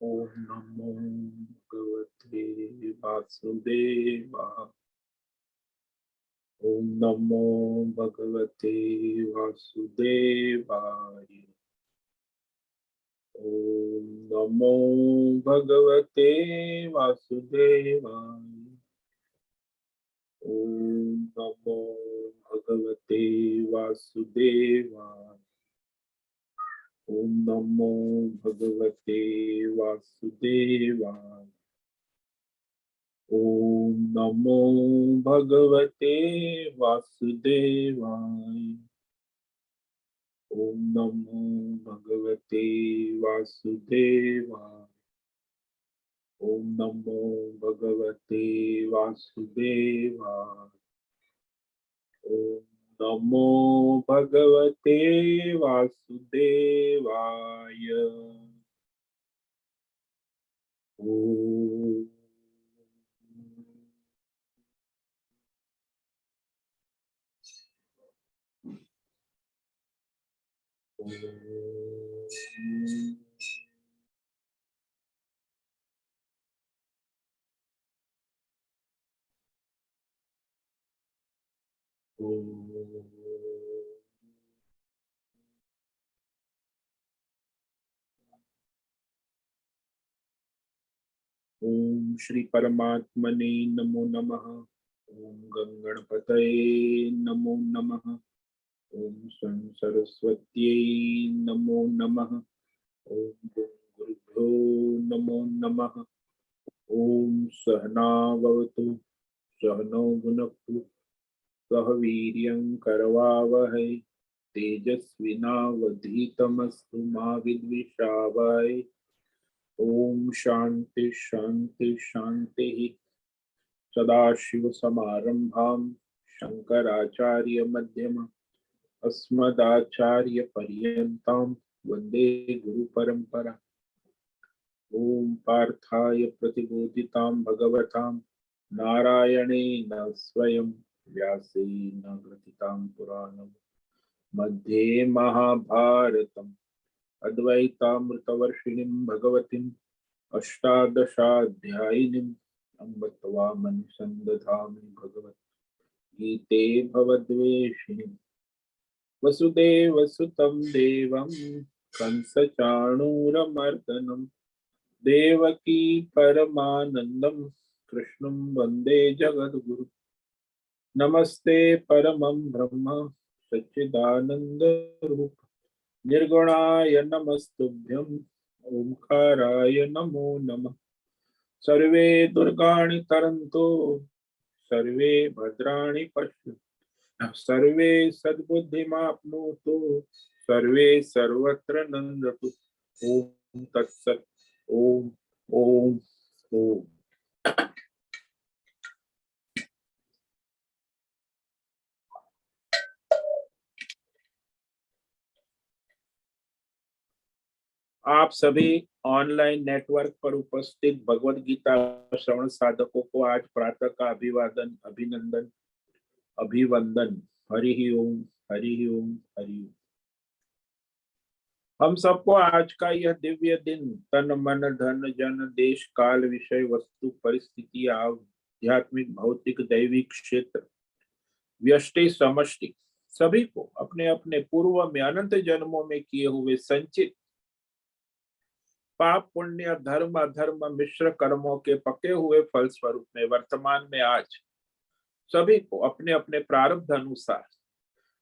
ओम नमो भगवते वासुदेवाय। ओम नमो भगवते वासुदेवाय। ओम नमो भगवते वासुदेवाय। ओम नमो भगवते वासुदेवाय। ओम नमो भगवते वासुदेवाय। ओम नमो भगवते वासुदेवाय। ओम नमो भगवते वासुदेवाय। ओम नमो भगवते वासुदेवाय। ओम नमो भगवते वासुदेवाय। ओम ओम श्री परमात्मने नमो नमः। ओम गंगणपतये नमो नमः। ओम शं सरस्वत्यै नमो नमः। ओम गुरुभ्यो नमो नमः। ओम सहना भवतु सहनौ भुनक्तु सह वीर्यं करवावहै तेजस्विनावधीतमस्तु मा विद्विषावहै। ओम शांति शांति शांति। सदाशिवसमारंभां शंकराचार्यमध्यमाम् अस्मदाचार्यपर्यन्तां वन्दे गुरुपरम्परा। ओम पार्थाय प्रतिबोधितां भगवतां नारायणेन स्वयं व्यासेन ग्रथितां पुराणं मध्ये महाभारतम् अद्वैतामृतवर्षिणीं भगवतीम् अष्टादशाध्यायिनीम् अम्ब त्वामनुसन्दधामि भगवद्गीते भवद्वेषिणीम् वसुदेवसुतं देवं कंसचाणूरमर्दनं देवकी परमानन्दं कृष्णं वन्दे जगद्गुरु। नमस्ते परमं ब्रह्म सच्चिदानन्दरूप निर्गुणाय नमस्तुभ्यं ओंकाराय नमो नमः। सर्वे दुर्गाणि तरन्तु सर्वे भद्राणि पश्यन्तु सर्वे सद्बुद्धिमाप्नोतु सर्वे सर्वत्र नन्दतु। ओम तत्सत्। ओम ओम ओम। आप सभी ऑनलाइन नेटवर्क पर उपस्थित भगवत गीता श्रवण साधकों को आज प्रातः का अभिवादन अभिनंदन अभिवंदन। हरि ओम हरि ओम हरि ओम। हम सबको आज का यह दिव्य दिन तन मन धन जन देश काल विषय वस्तु परिस्थिति आध्यात्मिक भौतिक दैविक क्षेत्र व्यष्टि समष्टि सभी को अपने अपने पूर्व में अनंत जन्मों में किए हुए संचित पाप पुण्य धर्म अधर्म मिश्र कर्मों के पके हुए फल स्वरूप में वर्तमान में आज सभी को अपने अपने प्रारब्ध अनुसार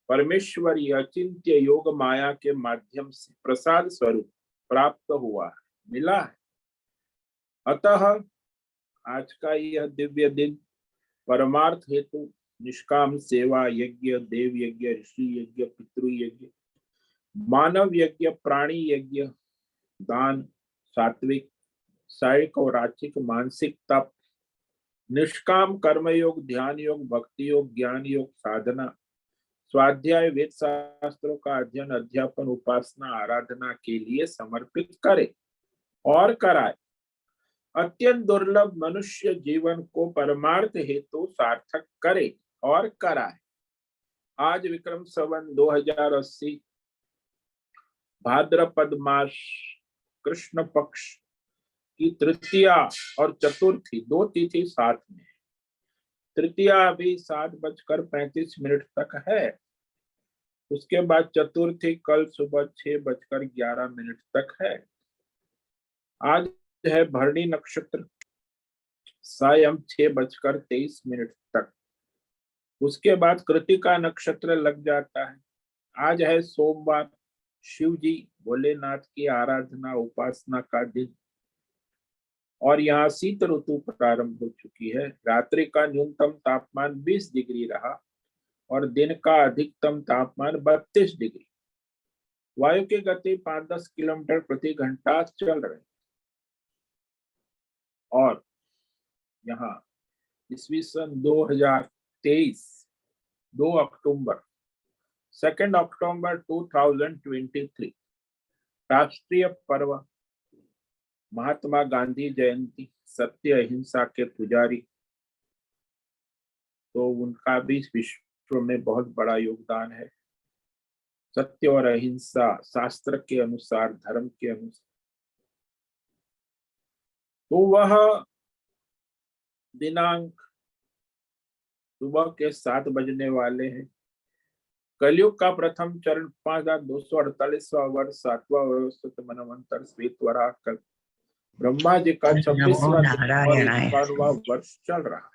परमेश्वरी अचिंत्य योग माया के माध्यम से प्रसाद स्वरूप प्राप्त हुआ है, मिला है। अतः आज का यह दिव्य दिन परमार्थ हेतु निष्काम सेवा यज्ञ देव यज्ञ ऋषि यज्ञ पितृ यज्ञ मानव यज्ञ प्राणी यज्ञ दान सात्विक सायिक और आचिक मानसिक तप निष्काम कर्मयोग ध्यान योग भक्ति योग ज्ञान योग साधना स्वाध्याय वेद शास्त्रों का अध्ययन अध्यापन उपासना आराधना के लिए समर्पित करे और कराए। अत्यंत दुर्लभ मनुष्य जीवन को परमार्थ हेतु सार्थक करे और कराए। आज विक्रम संवत 2080 भाद्रपद मास कृष्ण पक्ष कि तृतीया और चतुर्थी दो तिथि साथ में है। तृतीया अभी 7:35 तक है, उसके बाद चतुर्थी कल सुबह 6:11 तक है। आज है भरणी नक्षत्र सायं 6:23 तक। उसके बाद कृतिका नक्षत्र लग जाता है। आज है सोमवार, शिव जी भोलेनाथ की आराधना उपासना का दिन, और यहाँ शीत ऋतु प्रारंभ हो चुकी है। रात्रि का न्यूनतम तापमान 20 डिग्री रहा और दिन का अधिकतम तापमान 32 डिग्री। वायु की गति 5-10 किलोमीटर प्रति घंटा चल रही। और यहाँ ईस्वी सन 2023 2 अक्टूबर 2023 राष्ट्रीय पर्व महात्मा गांधी जयंती, सत्य अहिंसा के पुजारी, तो उनका भी विश्व में बहुत बड़ा योगदान है। सत्य और अहिंसा शास्त्र के अनुसार, धर्म के अनुसार। तो वह दिनांक सुबह के 7 बजने वाले हैं। कलयुग का प्रथम चरण 5248वां वर्ष 7वां व्यवस्थित मनवंतर श्वेत वराह कल ब्रह्मा जी का 26वां दिन और 51वां वर्ष चल रहा है।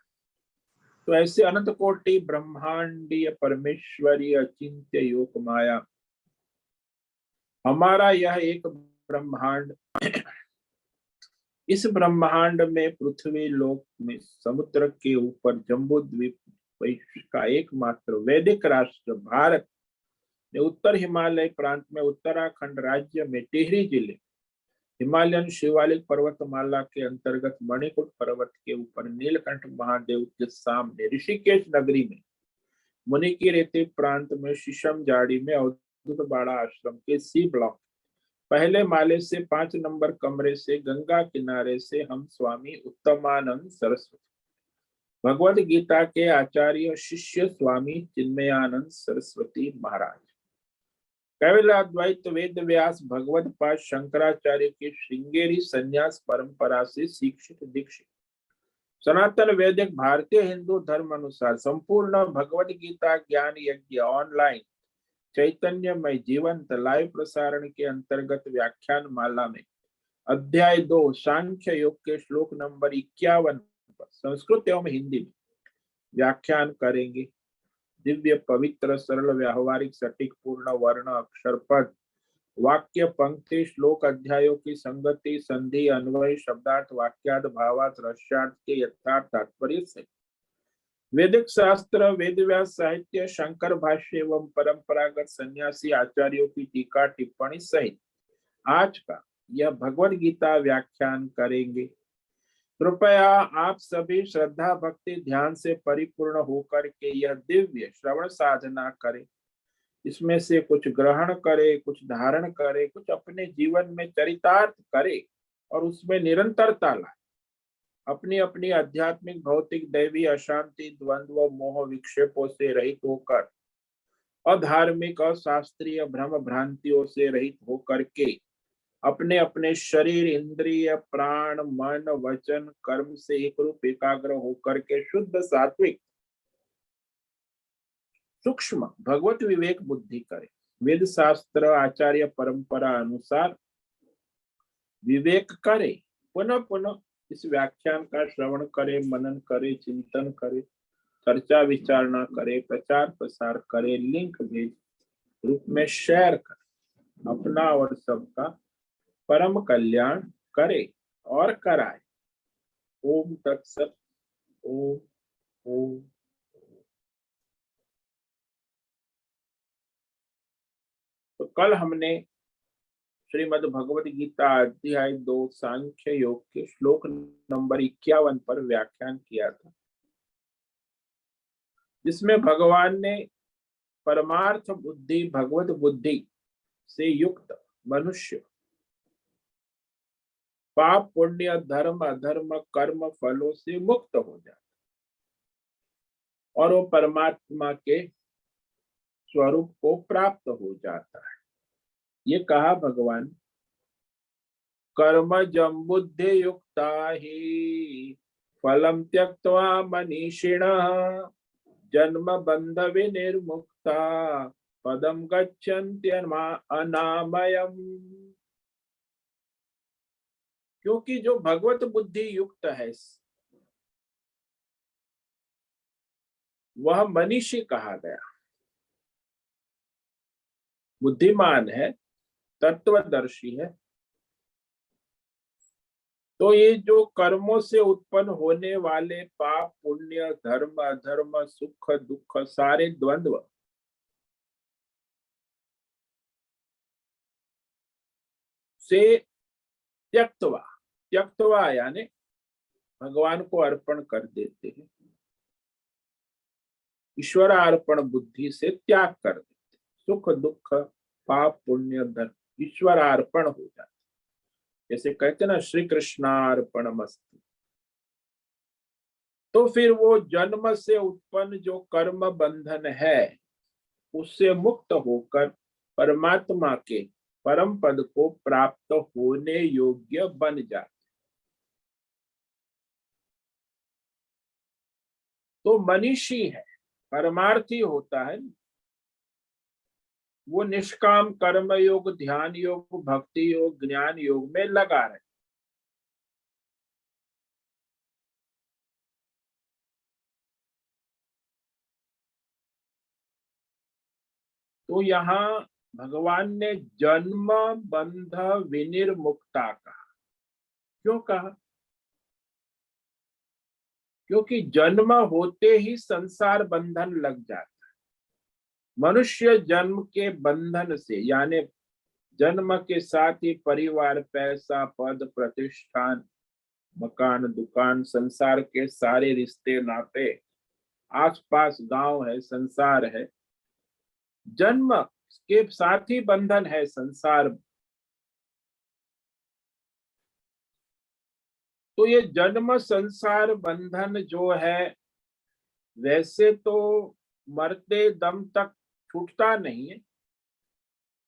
तो ऐसे अनंत कोटि ब्रह्मांडीय परमेश्वरीय अचिंत्य योग माया, हमारा यह एक ब्रह्मांड, इस ब्रह्मांड में पृथ्वी लोक में समुद्र के ऊपर जम्बू द्वीप का एकमात्र वैदिक राष्ट्र भारत ने उत्तर हिमालय प्रांत में उत्तराखंड राज्य में टिहरी जिले हिमालयन शिवालिक पर्वतमाला के अंतर्गत मणिकूट पर्वत के ऊपर नीलकंठ महादेव के सामने ऋषिकेश नगरी में मुनि की रेती प्रांत में शीशम जाड़ी में अवधूत बाड़ा आश्रम के सी ब्लॉक पहले माले से 5 नंबर कमरे से गंगा किनारे से हम स्वामी उत्तमानंद सरस्वती भगवद गीता के आचार्य शिष्य स्वामी चिन्मयानंद सरस्वती महाराज, कैवल्याद्वैत वेद व्यास भगवद पाद शंकराचार्य की श्रृंगेरी संन्यास परंपरा से शिक्षित दीक्षित सनातन वैदिक भारतीय हिंदू धर्म अनुसार संपूर्ण भगवद गीता ज्ञान यज्ञ ऑनलाइन चैतन्यमय जीवंत लाइव प्रसारण के अंतर्गत व्याख्यान माला में अध्याय 2 सांख्य योग के श्लोक नंबर 51 पर संस्कृत एवं हिंदी में व्याख्यान करेंगे। दिव्य पवित्र सरल व्यावहारिक सटीक पूर्ण वर्ण अक्षर पद वाक्य पंक्ति श्लोक अध्यायों की संगति संधि अन्वय शब्दार्थ वाक्यार्थ भावार्थ रस्यार्थ के यथार्थ तात्पर्य से वैदिक शास्त्र वेद व्यास साहित्य शंकर भाष्य एवं परंपरागत सन्यासी आचार्यों की टीका टिप्पणी सहित आज का यह भगवद गीता व्याख्यान करेंगे। कृपया आप सभी श्रद्धा भक्ति ध्यान से परिपूर्ण होकर के यह दिव्य श्रवण साधना करें। इसमें से कुछ ग्रहण करे, कुछ धारण करे, कुछ अपने जीवन में चरितार्थ करे और उसमें निरंतरता लाए। अपनी अपनी आध्यात्मिक भौतिक दैवी अशांति द्वंद्व मोह विक्षेपों से रहित होकर अधार्मिक अशास्त्रीय भ्रम भ्रांतियों से रहित होकर के अपने अपने शरीर इंद्रिय प्राण मन वचन कर्म से एक रूप एकाग्र होकर के शुद्ध सात्विक सूक्ष्म भगवत विवेक बुद्धि करे। वेद शास्त्र आचार्य परंपरा अनुसार विवेक करे। पुनः पुनः इस व्याख्यान का श्रवण करे, मनन करे, चिंतन करे, चर्चा विचारणा करे, प्रचार प्रसार करे, लिंक भेज रूप में शेयर करे, अपना और सबका परम कल्याण करे और कराए। ओम तत्सत। ओम ओम। तो कल हमने श्रीमद् भगवद गीता अध्याय 2 सांख्य योग के श्लोक नंबर 51 पर व्याख्यान किया था, जिसमें भगवान ने परमार्थ बुद्धि भगवत बुद्धि से युक्त मनुष्य पाप पुण्य धर्म अधर्म कर्म फलों से मुक्त हो जाता और वो परमात्मा के स्वरूप को प्राप्त हो जाता है। ये कहा भगवान कर्मजं बुद्धियुक्ता हि फलं त्यक्त्वा मनीषिणः जन्म बंध विनिर्मुक्ता पदम गच्छन्ति अनामयम्। क्योंकि जो भगवत बुद्धि युक्त है वह मनीषी कहा गया, बुद्धिमान है, तत्वदर्शी है। तो ये जो कर्मों से उत्पन्न होने वाले पाप पुण्य धर्म अधर्म सुख दुख सारे द्वंद्व से त्यक्तवा, त्यक्तवा यानी भगवान को अर्पण कर देते हैं, ईश्वर अर्पण बुद्धि से त्याग कर देते, सुख दुख पाप पुण्य धर्म ईश्वर अर्पण हो जाते। जैसे कहते ना श्री कृष्णार्पणमस्तु। तो फिर वो जन्म से उत्पन्न जो कर्म बंधन है उससे मुक्त होकर परमात्मा के परम पद को प्राप्त होने योग्य बन जाते। तो मनीषी है, परमार्थी होता है, वो निष्काम कर्म योग ध्यान योग भक्ति योग ज्ञान योग में लगा रहे। तो यहाँ भगवान ने जन्म बंध विनिर्मुक्ता कहा। क्यों कहा? क्योंकि जन्म होते ही संसार बंधन लग जाता है। मनुष्य जन्म के बंधन से यानी जन्म के साथ ही परिवार पैसा पद प्रतिष्ठान मकान दुकान संसार के सारे रिश्ते नाते आसपास गांव है संसार है, जन्म के साथ ही बंधन है संसार। तो ये जन्म संसार बंधन जो है वैसे तो मरते दम तक छूटता नहीं है,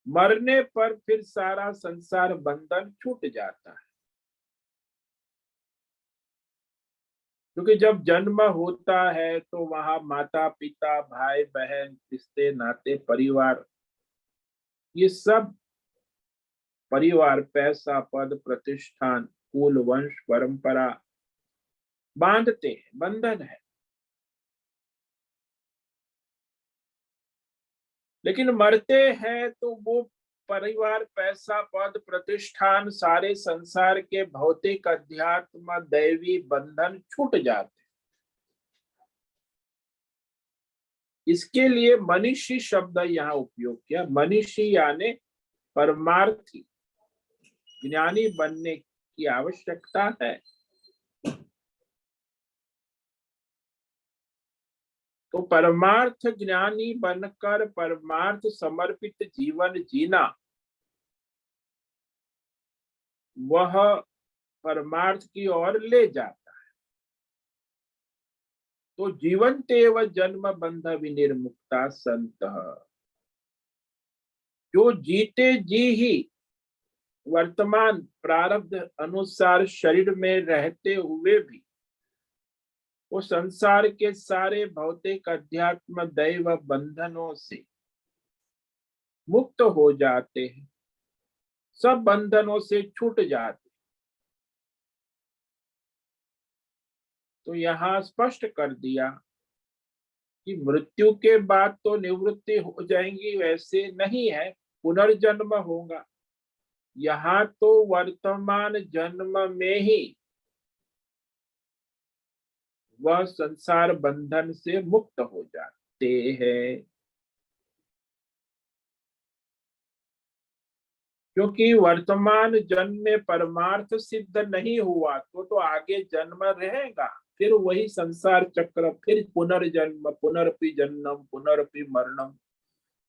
मरने पर फिर सारा संसार बंधन छूट जाता है। क्योंकि जब जन्म होता है तो वहां माता पिता भाई बहन रिश्ते नाते परिवार ये सब परिवार पैसा पद प्रतिष्ठान कुल वंश परंपरा बांधते हैं, बंधन है। लेकिन मरते हैं तो वो परिवार पैसा पद प्रतिष्ठान सारे संसार के भौतिक अध्यात्म दैवी बंधन छूट जाते। इसके लिए मनीषी शब्द यहाँ उपयोग किया। मनीषी यानी परमार्थी ज्ञानी बनने की आवश्यकता है। तो परमार्थ ज्ञानी बनकर परमार्थ समर्पित जीवन जीना वह परमार्थ की ओर ले जाता है। तो जीवन्तेव जन्म बंध विनिर्मुक्ता संत, जो जीते जी ही वर्तमान प्रारब्ध अनुसार शरीर में रहते हुए भी वो संसार के सारे भौतिक अध्यात्म दैव बंधनों से मुक्त हो जाते हैं, सब बंधनों से छूट जाते। तो यहाँ स्पष्ट कर दिया कि मृत्यु के बाद तो निवृत्ति हो जाएंगी, वैसे नहीं है, पुनर्जन्म होगा। यहाँ तो वर्तमान जन्म में ही वह संसार बंधन से मुक्त हो जाते हैं। क्योंकि वर्तमान जन्म में परमार्थ सिद्ध नहीं हुआ तो आगे जन्म रहेगा, फिर वही संसार चक्र, फिर पुनर्जन्म पुनरपि जन्म पुनरपि मरणम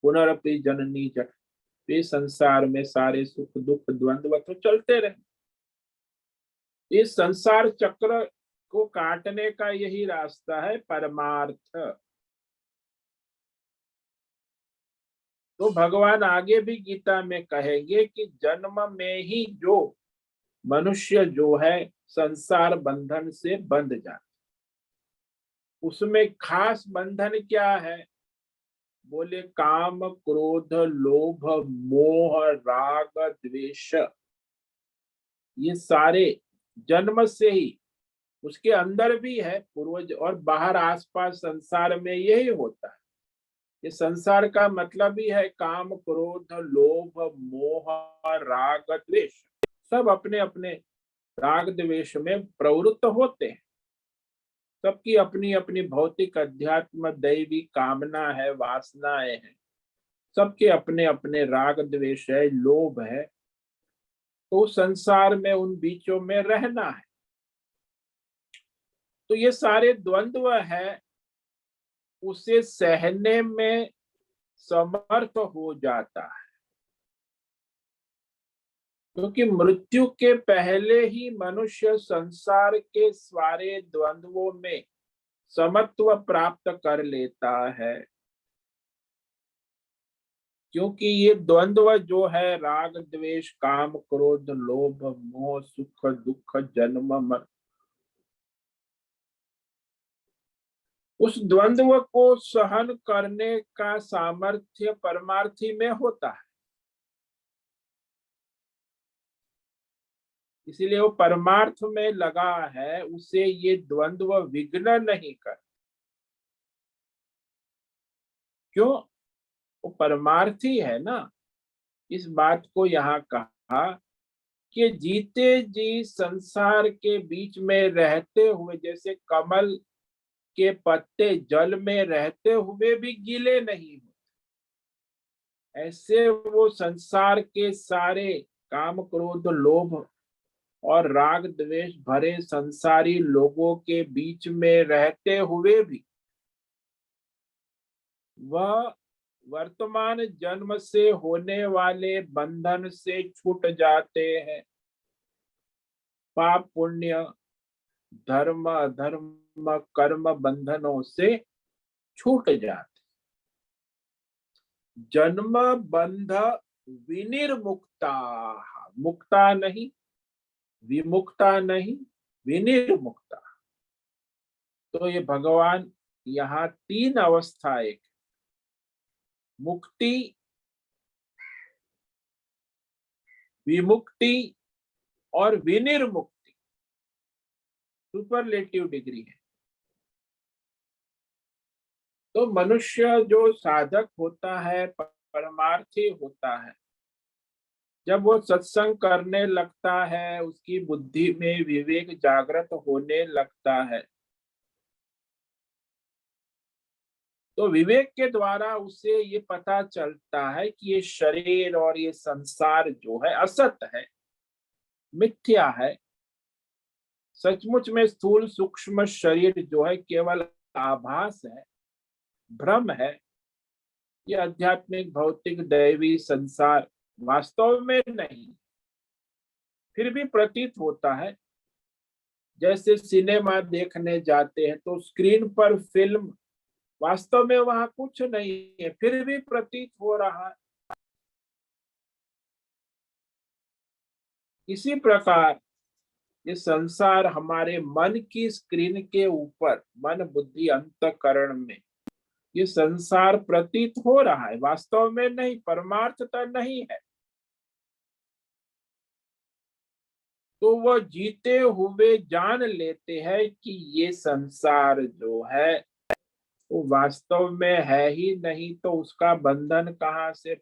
पुनरपि जननी जट, ये संसार में सारे सुख दुख द्वंद्व तो चलते रहे। इस संसार चक्र को काटने का यही रास्ता है परमार्थ। तो भगवान आगे भी गीता में कहेंगे कि जन्म में ही जो मनुष्य जो है संसार बंधन से बंध जाता। उसमें खास बंधन क्या है? बोले काम क्रोध लोभ मोह राग द्वेष, ये सारे जन्म से ही उसके अंदर भी है पूर्वज, और बाहर आसपास संसार में यही होता है। ये संसार का मतलब ही है काम क्रोध लोभ मोह राग द्वेष। सब अपने अपने राग द्वेष में प्रवृत्त होते हैं। सबकी अपनी अपनी भौतिक अध्यात्म दैवी कामना है, वासनाएं हैं। सबके अपने अपने राग द्वेष है, लोभ है। तो संसार में उन बीचों में रहना है। तो ये सारे द्वंद्व है, उसे सहने में समर्थ हो जाता है। क्योंकि मृत्यु के पहले ही मनुष्य संसार के सारे द्वंद्वों में समत्व प्राप्त कर लेता है। क्योंकि ये द्वंद्व जो है राग द्वेष काम क्रोध लोभ मोह सुख दुख जन्म मरण, उस द्वंद्व को सहन करने का सामर्थ्य परमार्थी में होता है। इसीलिए वो परमार्थ में लगा है, उसे ये द्वंद्व विघ्न नहीं कर। क्यों? वो परमार्थी है ना। इस बात को यहाँ कहा कि जीते जी संसार के बीच में रहते हुए, जैसे कमल के पत्ते जल में रहते हुए भी गीले नहीं होते, ऐसे वो संसार के सारे काम क्रोध लोभ और राग द्वेष भरे संसारी लोगों के बीच में रहते हुए भी वह वर्तमान जन्म से होने वाले बंधन से छूट जाते हैं। पाप पुण्य धर्म अधर्म कर्म बंधनों से छूट जाते। जन्म बंध विनिर्मुक्ता, मुक्ता नहीं, विमुक्ता नहीं, विनिर्मुक्ता। तो ये भगवान यहाँ तीन अवस्था, एक मुक्ति विमुक्ति और विनिर्मुक्ति, सुपरलेटिव डिग्री है। तो मनुष्य जो साधक होता है परमार्थी होता है, जब वो सत्संग करने लगता है, उसकी बुद्धि में विवेक जागृत होने लगता है, तो विवेक के द्वारा उसे ये पता चलता है कि ये शरीर और ये संसार जो है असत है, मिथ्या है। सचमुच में स्थूल सूक्ष्म शरीर जो है केवल आभास है, भ्रम है। ये आध्यात्मिक भौतिक दैवी संसार वास्तव में नहीं, फिर भी प्रतीत होता है। जैसे सिनेमा देखने जाते हैं तो स्क्रीन पर फिल्म, वास्तव में वहां कुछ नहीं है, फिर भी प्रतीत हो रहा है। इसी प्रकार ये संसार हमारे मन की स्क्रीन के ऊपर, मन बुद्धि अंतःकरण में ये संसार प्रतीत हो रहा है, वास्तव में नहीं, परमार्थता नहीं है। तो वह जीते हुए जान लेते हैं कि ये संसार जो है वो वास्तव में है ही नहीं, तो उसका बंधन कहाँ से?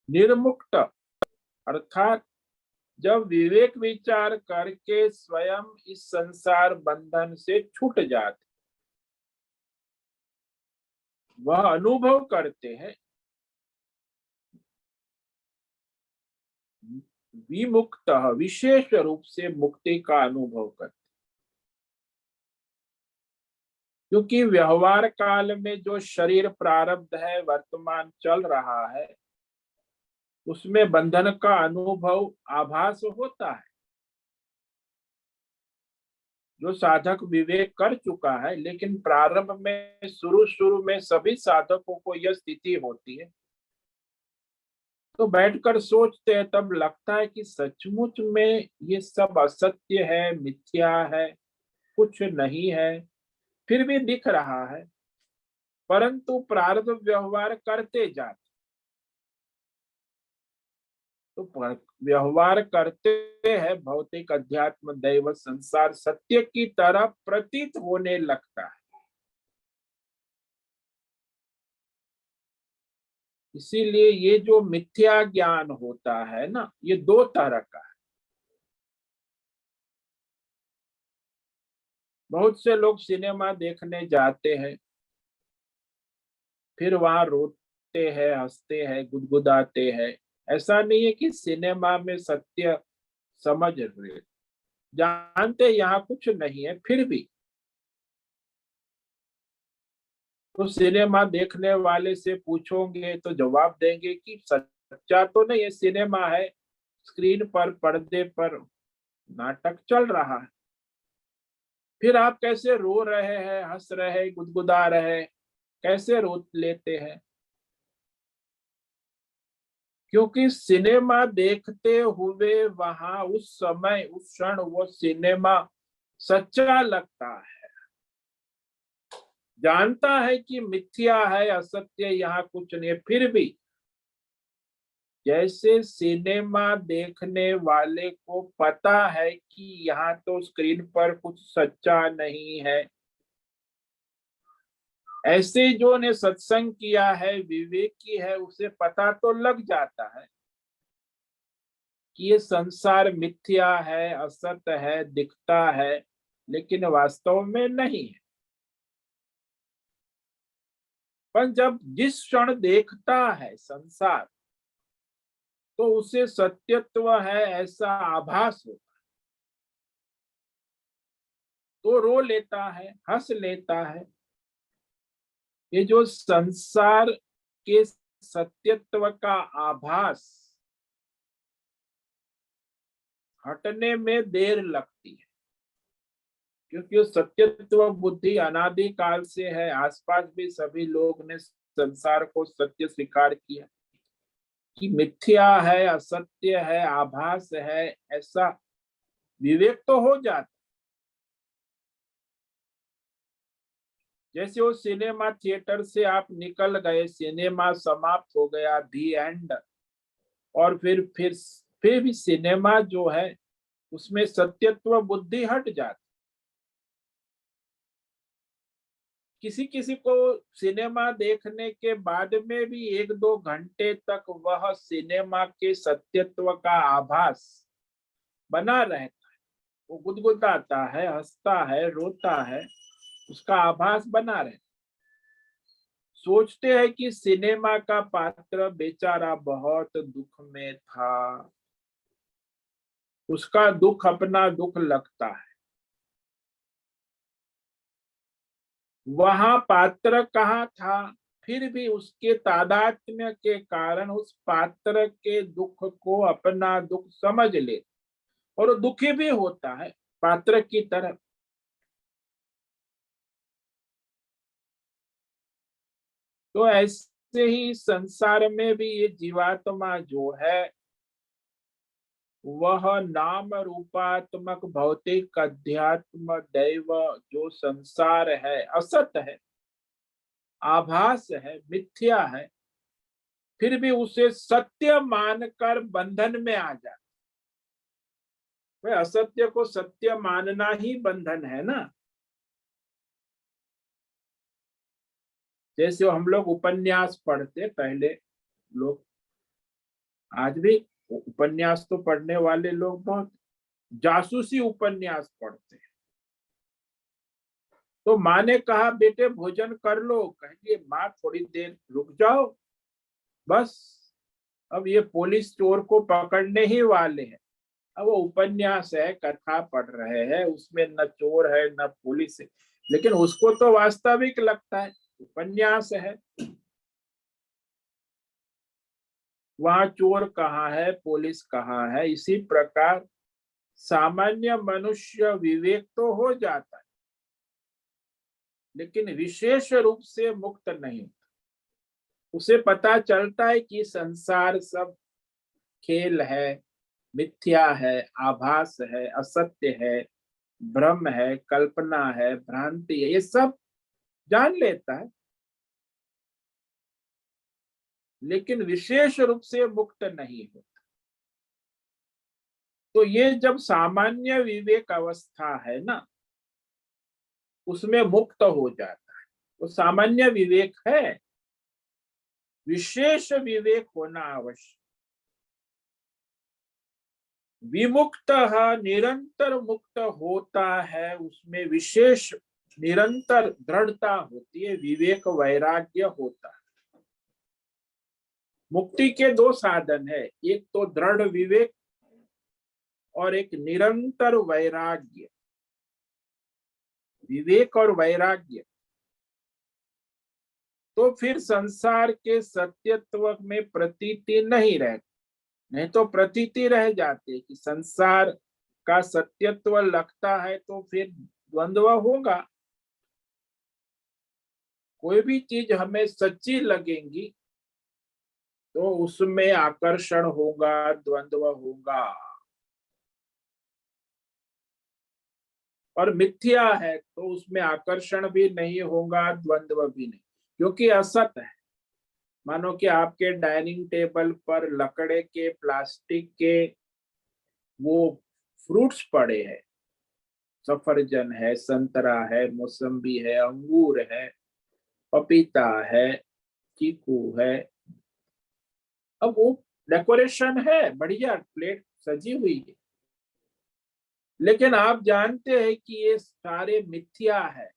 निर्मुक्त अर्थात जब विवेक विचार करके स्वयं इस संसार बंधन से छूट जाते, वह अनुभव करते हैं विमुक्त, विशेष रूप से मुक्ति का अनुभव करते। क्योंकि व्यवहार काल में जो शरीर प्रारब्ध है वर्तमान चल रहा है, उसमें बंधन का अनुभव आभास होता है। जो साधक विवेक कर चुका है, लेकिन प्रारंभ में शुरू शुरू में सभी साधकों को यह स्थिति होती है, तो बैठकर सोचते हैं तब लगता है कि सचमुच में ये सब असत्य है, मिथ्या है, कुछ नहीं है, फिर भी दिख रहा है। परंतु प्रारब्ध व्यवहार करते जाते, तो व्यवहार करते हैं, भौतिक अध्यात्म दैव संसार सत्य की तरह प्रतीत होने लगता है। इसीलिए ये जो मिथ्या ज्ञान होता है ना, ये दो तरह का है। बहुत से लोग सिनेमा देखने जाते हैं, फिर वहां रोते हैं, हंसते हैं, गुदगुदाते हैं। ऐसा नहीं है कि सिनेमा में सत्य समझ रहे, जानते यहाँ कुछ नहीं है, फिर भी तो सिनेमा देखने वाले से पूछोगे तो जवाब देंगे कि सच्चा तो नहीं है, सिनेमा है, स्क्रीन पर पर्दे पर नाटक चल रहा है। फिर आप कैसे रो रहे हैं, हंस रहे हैं, गुदगुदा रहे हैं, कैसे रो लेते हैं? क्योंकि सिनेमा देखते हुए वहां उस समय उस क्षण वो सिनेमा सच्चा लगता है। जानता है कि मिथ्या है, असत्य यहाँ कुछ नहीं है, फिर भी जैसे सिनेमा देखने वाले को पता है कि यहाँ तो स्क्रीन पर कुछ सच्चा नहीं है, ऐसे जो ने सत्संग किया है, विवेकी है, उसे पता तो लग जाता है कि ये संसार मिथ्या है, असत है, दिखता है, लेकिन वास्तव में नहीं है। पर जब जिस क्षण देखता है संसार, तो उसे सत्यत्व है ऐसा आभास होता, तो रो लेता है, हंस लेता है। ये जो संसार के सत्यत्व का आभास हटने में देर लगती है, क्योंकि वो सत्यत्व बुद्धि अनादि काल से है। आसपास भी सभी लोग ने संसार को सत्य स्वीकार किया कि मिथ्या है, असत्य है, आभास है, ऐसा विवेक तो हो जाता। जैसे वो सिनेमा थिएटर से आप निकल गए, सिनेमा समाप्त हो गया, दी एंड, और फिर भी सिनेमा जो है उसमें सत्यत्व बुद्धि हट जाती। किसी किसी को सिनेमा देखने के बाद में भी 1-2 घंटे तक वह सिनेमा के सत्यत्व का आभास बना रहता है। वो गुदगुदाता है, हंसता है, रोता है, उसका आभास बना रहता। सोचते हैं कि सिनेमा का पात्र बेचारा बहुत दुख में था, उसका दुख अपना दुख लगता है। वहां पात्र कहाँ था, फिर भी उसके तादात्म्य के कारण उस पात्र के दुख को अपना दुख समझ ले, और वो दुखी भी होता है पात्र की तरह। तो ऐसे ही संसार में भी ये जीवात्मा जो है, वह नाम रूपात्मक भौतिक अध्यात्म दैव जो संसार है, असत है, आभास है, मिथ्या है, फिर भी उसे सत्य मानकर बंधन में आ जाता। भाई असत्य को सत्य मानना ही बंधन है ना। जैसे हम लोग उपन्यास पढ़ते पहले लोग, आज भी उपन्यास तो पढ़ने वाले लोग बहुत जासूसी उपन्यास पढ़ते हैं। तो माँ ने कहा बेटे भोजन कर लो, कहेंगे माँ थोड़ी देर रुक जाओ, बस अब ये पुलिस चोर को पकड़ने ही वाले हैं। अब वो उपन्यास है, कथा पढ़ रहे हैं, उसमें न चोर है न पुलिस है, लेकिन उसको तो वास्तविक लगता है, उपन्यास है, वहां चोर कहाँ है, पुलिस कहाँ है। इसी प्रकार सामान्य मनुष्य विवेक तो हो जाता है, लेकिन विशेष रूप से मुक्त नहीं। उसे पता चलता है कि संसार सब खेल है, मिथ्या है, आभास है, असत्य है, भ्रम है, कल्पना है, भ्रांति है, ये सब जान लेता है, लेकिन विशेष रूप से मुक्त नहीं होता। तो ये जब सामान्य विवेक अवस्था है ना, उसमें मुक्त हो जाता है। वो सामान्य विवेक है, विशेष विवेक होना आवश्यक। विमुक्त निरंतर मुक्त होता है, उसमें विशेष निरंतर दृढ़ता होती है, विवेक वैराग्य होता है। मुक्ति के दो साधन है, एक तो दृढ़ विवेक और एक निरंतर वैराग्य। विवेक और वैराग्य तो फिर संसार के सत्यत्व में प्रतीति नहीं रहती। नहीं तो प्रतीति रह जाती कि संसार का सत्यत्व लगता है तो फिर द्वंद्व होगा। कोई भी चीज हमें सच्ची लगेगी तो उसमें आकर्षण होगा, द्वंद्व होगा। और मिथ्या है तो उसमें आकर्षण भी नहीं होगा, द्वंद्व भी नहीं, क्योंकि असत है। मानो कि आपके डाइनिंग टेबल पर लकड़े के, प्लास्टिक के वो फ्रूट्स पड़े हैं, सफरजन है, संतरा है, मौसम्बी है, अंगूर है, पपीता है, चीकू है। अब वो डेकोरेशन है, बढ़िया प्लेट सजी हुई है, लेकिन आप जानते हैं कि ये सारे मिथ्या है।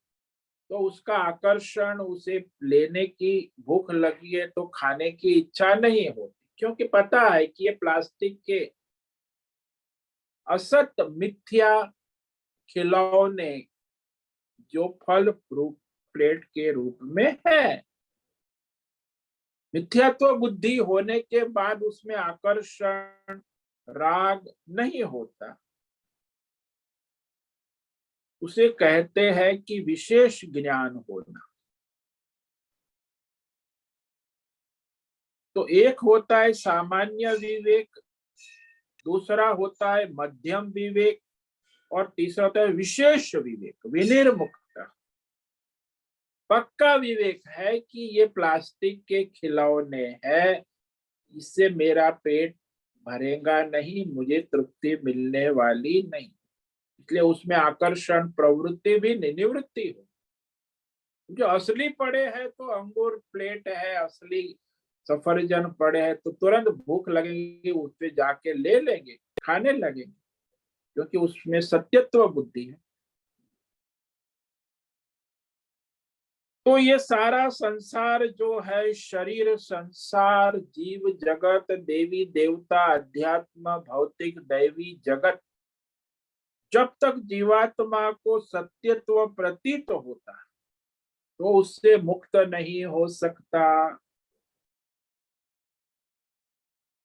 तो उसका आकर्षण, उसे लेने की भूख लगी है तो खाने की इच्छा नहीं होती, क्योंकि पता है कि ये प्लास्टिक के असत मिथ्या खिलौने जो फल फ्रूट प्लेट के रूप में है। मिथ्यात्व बुद्धि होने के बाद उसमें आकर्षण, राग नहीं होता। उसे कहते हैं कि विशेष ज्ञान होना। तो एक होता है सामान्य विवेक, दूसरा होता है मध्यम विवेक, और तीसरा होता है विशेष विवेक, विनिर्मुक्त। पक्का विवेक है कि ये प्लास्टिक के खिलौने हैं, इससे मेरा पेट भरेगा नहीं, मुझे तृप्ति मिलने वाली नहीं, इसलिए उसमें आकर्षण प्रवृत्ति भी नहीं, निवृत्ति हो। जो असली पड़े हैं तो अंगूर प्लेट है, असली सफरजन पड़े हैं तो तुरंत भूख लगेगी, उस पे जाके ले लेंगे, खाने लगेंगे, क्योंकि उसमें सत्यत्व बुद्धि है। तो ये सारा संसार जो है, शरीर, संसार, जीव जगत, देवी देवता, अध्यात्म, भौतिक दैवी जगत, जब तक जीवात्मा को सत्यत्व प्रतीत होता है तो उससे मुक्त नहीं हो सकता।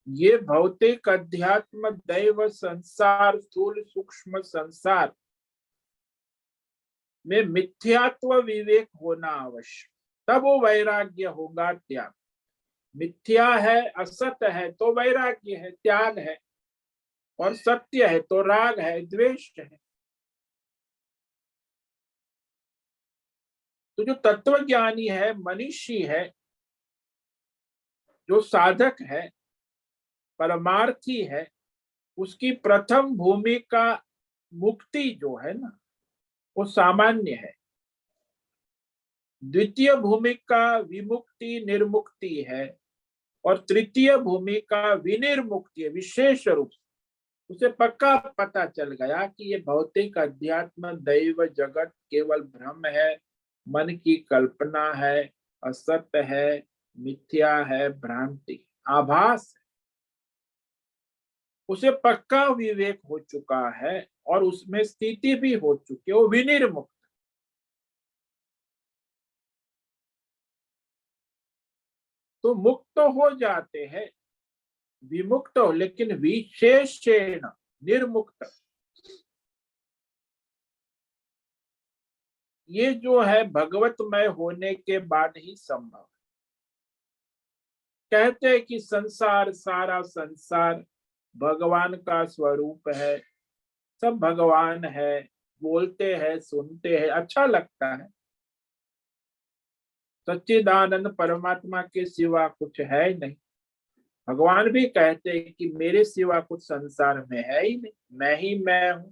ये भौतिक, अध्यात्म, दैव, संसार, स्थूल सूक्ष्म संसार में मिथ्यात्व विवेक होना आवश्यक, तब वो वैराग्य होगा, त्याग। मिथ्या है, असत है तो वैराग्य है, त्याग है, और सत्य है तो राग है, द्वेष है। तो जो तत्वज्ञानी है, मनीषी है, जो साधक है, परमार्थी है, उसकी प्रथम भूमिका मुक्ति जो है ना, वो सामान्य है। द्वितीय भूमिका विमुक्ति निर्मुक्ति है, और तृतीय भूमिका विनिर्मुक्ति है, विशेष रूप से। उसे पक्का पता चल गया कि ये भौतिक, अध्यात्म, दैव जगत केवल भ्रम है, मन की कल्पना है, असत्य है, मिथ्या है, भ्रांति, आभास है। उसे पक्का विवेक हो चुका है और उसमें स्थिति भी हो चुकी है, वो विनिर्मुक्त। तो मुक्त हो जाते हैं, विमुक्त हो, लेकिन विशेषण निर्मुक्त। ये जो है भगवतमय होने के बाद ही संभव। कहते हैं कि संसार, सारा संसार भगवान का स्वरूप है, सब भगवान है, बोलते हैं, सुनते हैं, अच्छा लगता है। सच्चिदानंद परमात्मा के सिवा कुछ है ही नहीं। भगवान भी कहते हैं कि मेरे सिवा कुछ संसार में है ही नहीं, मैं ही मैं हूं।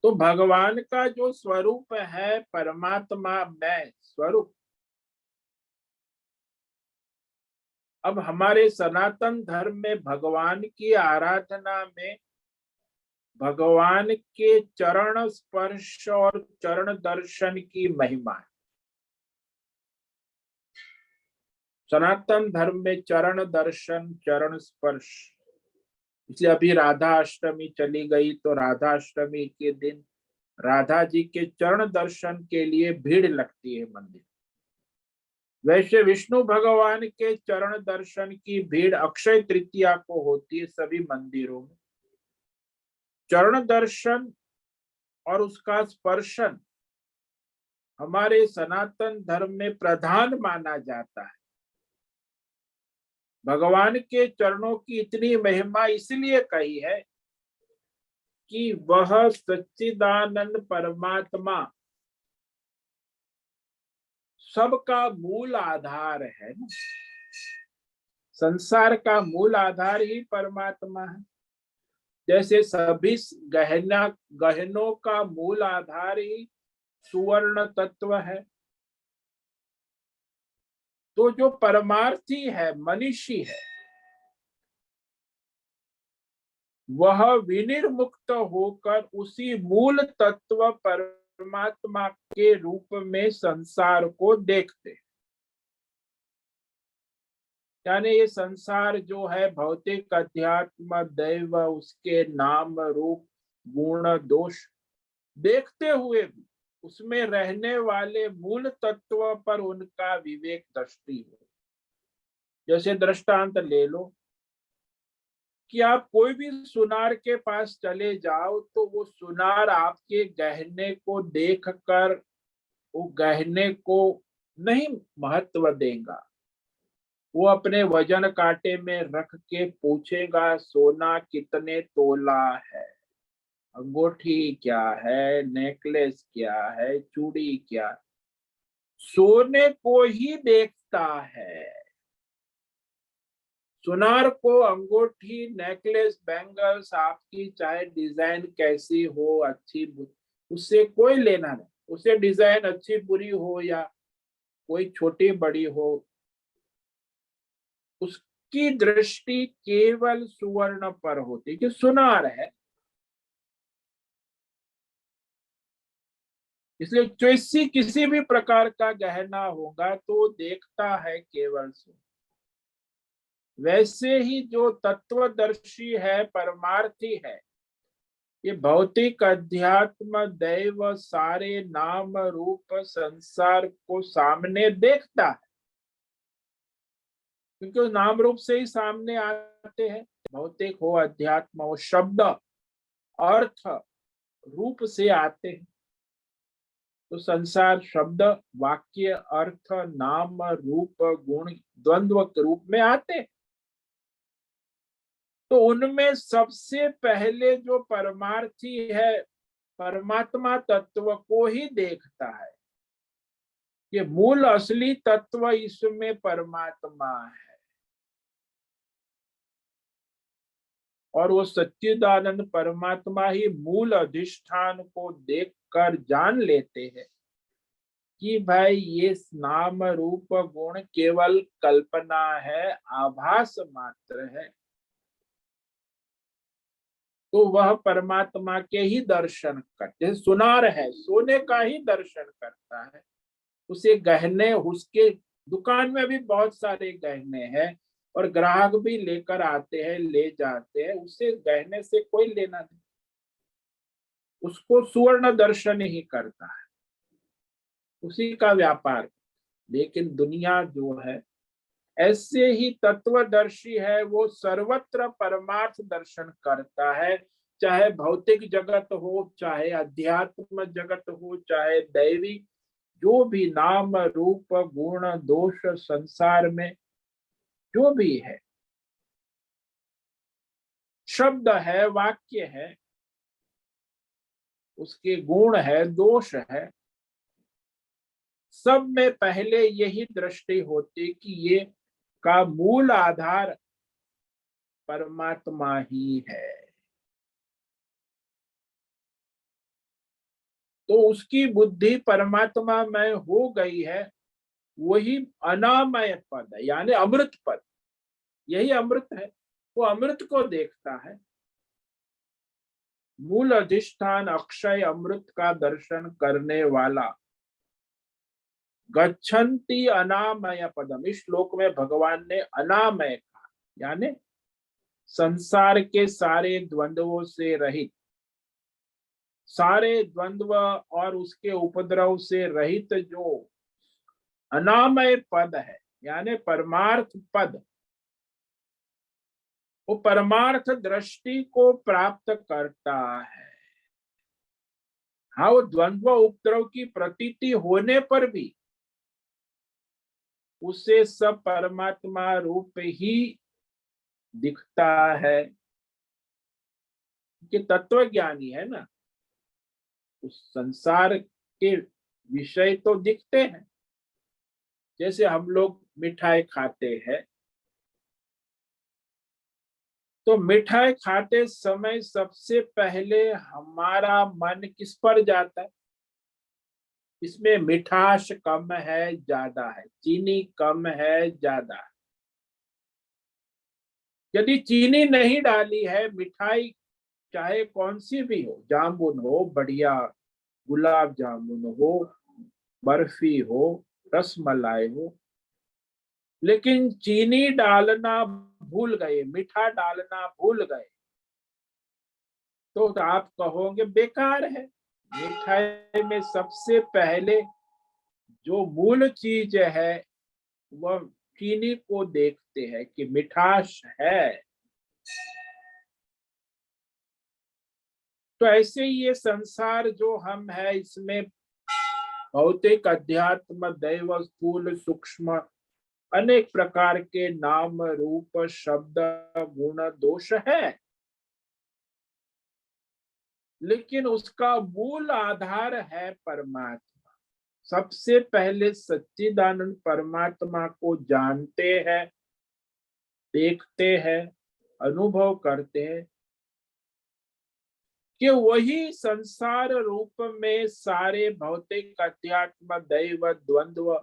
तो भगवान का जो स्वरूप है, परमात्मा मैं स्वरूप, अब हमारे सनातन धर्म में भगवान की आराधना में भगवान के चरण स्पर्श और चरण दर्शन की महिमा है। सनातन धर्म में चरण दर्शन, चरण स्पर्श, इसलिए अभी राधा अष्टमी चली गई तो राधा अष्टमी के दिन राधा जी के चरण दर्शन के लिए भीड़ लगती है मंदिर। वैसे विष्णु भगवान के चरण दर्शन की भीड़ अक्षय तृतीया को होती है सभी मंदिरों में। चरण दर्शन और उसका स्पर्शन हमारे सनातन धर्म में प्रधान माना जाता है। भगवान के चरणों की इतनी महिमा इसलिए कही है कि वह सच्चिदानंद परमात्मा सबका मूल आधार है ना। संसार का मूल आधार ही परमात्मा है। जैसे सभी गहनों का मूल आधार ही सुवर्ण तत्व है, तो जो परमार्थी है, मनीषी है, वह विनिर्मुक्त होकर उसी मूल तत्व परमात्मा के रूप में संसार को देखते। यानी ये संसार जो है भौतिक, अध्यात्म, दैव, उसके नाम रूप गुण दोष देखते हुए भी उसमें रहने वाले मूल तत्व पर उनका विवेक दृष्टि हो। जैसे दृष्टांत ले लो कि आप कोई भी सुनार के पास चले जाओ तो वो सुनार आपके गहने को देखकर वो गहने को नहीं महत्व देगा, वो अपने वजन कांटे में रख के पूछेगा सोना कितने तोला है, अंगूठी क्या है, नेकलेस क्या है, चूड़ी क्या है। सोने को ही देखता है। सुनार को अंगूठी, नेकलेस, बैंगल्स आपकी चाहे डिजाइन कैसी हो, अच्छी उससे कोई लेना नहीं। उसे डिजाइन अच्छी बुरी हो या कोई छोटी बड़ी हो, उसकी दृष्टि केवल सुवर्ण पर होती कि सुनार है। इसलिए जैसी किसी भी प्रकार का गहना होगा तो देखता है केवल सुवर्ण। वैसे ही जो तत्वदर्शी है, परमार्थी है, ये भौतिक, अध्यात्म, दैव, सारे नाम रूप संसार को सामने देखता है, क्योंकि उस नाम रूप से ही सामने आते हैं। भौतिक हो, अध्यात्म हो, शब्द अर्थ रूप से आते हैं। तो संसार शब्द, वाक्य, अर्थ, नाम रूप गुण द्वंद्व के रूप में आते हैं। तो उनमें सबसे पहले जो परमार्थी है, परमात्मा तत्व को ही देखता है। ये मूल असली तत्व इसमें परमात्मा है। और वो सच्चिदानंद परमात्मा ही मूल अधिष्ठान को देखकर जान लेते हैं कि भाई ये नाम रूप गुण केवल कल्पना है, आभास मात्र है। तो वह परमात्मा के ही दर्शन करते, सुनार है, सोने का ही दर्शन करता है। उसे गहने, उसके दुकान में भी बहुत सारे गहने हैं और ग्राहक भी लेकर आते हैं, ले जाते हैं, उसे गहने से कोई लेना नहीं, उसको सुवर्ण दर्शन ही करता है, उसी का व्यापार। लेकिन दुनिया जो है ऐसे ही तत्वदर्शी है, वो सर्वत्र परमार्थ दर्शन करता है। चाहे भौतिक जगत हो, चाहे अध्यात्म जगत हो, चाहे दैवी जो भी नाम रूप गुण दोष संसार में जो भी है, शब्द है, वाक्य है, उसके गुण है, दोष है, सब में पहले यही दृष्टि होती कि ये का मूल आधार परमात्मा ही है। तो उसकी बुद्धि परमात्मा में हो गई है, वही अनामय पद है, यानी अमृत पद। यही अमृत है, वो अमृत को देखता है। मूल अधिष्ठान अक्षय अमृत का दर्शन करने वाला गच्छन्ति अनामय पदम। इस श्लोक में भगवान ने अनामय कहा, यानी संसार के सारे द्वंद्वों से रहित, सारे द्वंद्व और उसके उपद्रव से रहित जो अनामय पद है, यानी परमार्थ पद, वो परमार्थ दृष्टि को प्राप्त करता है। हाँ, वो द्वंद्व उपद्रव की प्रतीति होने पर भी उसे सब परमात्मा रूप ही दिखता है, कि तत्व ज्ञानी है ना। उस संसार के विषय तो दिखते हैं, जैसे हम लोग मिठाई खाते हैं, तो मिठाई खाते समय सबसे पहले हमारा मन किस पर जाता है? इसमें मिठास कम है ज्यादा है, चीनी कम है ज्यादा है। यदि चीनी नहीं डाली है, मिठाई चाहे कौन सी भी हो, जामुन हो बढ़िया, गुलाब जामुन हो, बर्फी हो, रसमलाई हो, लेकिन चीनी डालना भूल गए, मीठा डालना भूल गए, तो आप कहोगे बेकार है। मिठाई में सबसे पहले जो मूल चीज है वह चीनी को देखते हैं कि मिठास है। तो ऐसे ही ये संसार जो हम है, इसमें भौतिक, अध्यात्म, दैव, स्थूल, सूक्ष्म अनेक प्रकार के नाम रूप शब्द गुण दोष है, लेकिन उसका मूल आधार है परमात्मा। सबसे पहले सच्चिदानंद परमात्मा को जानते हैं, देखते हैं, अनुभव करते हैं कि वही संसार रूप में सारे भौतिक, अध्यात्म, दैव, द्वंद्व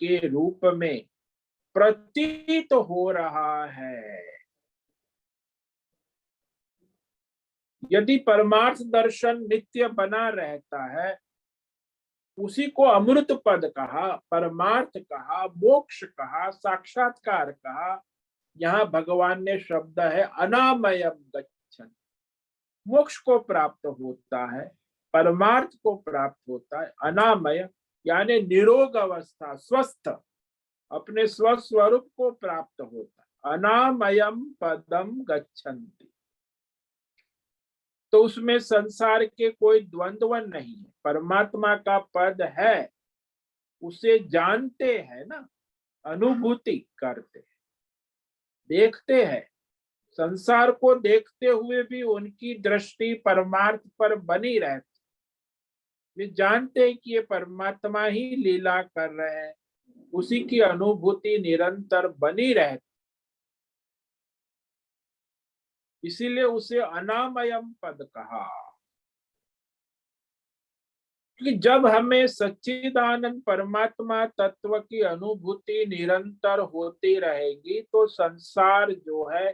के रूप में प्रतीत हो रहा है। यदि परमार्थ दर्शन नित्य बना रहता है, उसी को अमृत पद कहा, परमार्थ कहा, मोक्ष कहा, साक्षात्कार कहा। यहाँ भगवान ने शब्द है अनामयम गच्छन्। मोक्ष को प्राप्त होता है, परमार्थ को प्राप्त होता है। अनामय यानी निरोग अवस्था, स्वस्थ, अपने स्वस्वरूप को प्राप्त होता है। अनामयम पदम गच्छन्ति, तो उसमें संसार के कोई द्वंद्व नहीं है, परमात्मा का पद है, उसे जानते हैं ना, अनुभूति करते हैं, देखते हैं। संसार को देखते हुए भी उनकी दृष्टि परमार्थ पर बनी रहती, वे जानते हैं कि ये परमात्मा ही लीला कर रहे हैं, उसी की अनुभूति निरंतर बनी रहती, इसीलिए उसे अनामयम पद कहा। कि जब हमें सच्चिदानंद परमात्मा तत्व की अनुभूति निरंतर होती रहेगी, तो संसार जो है,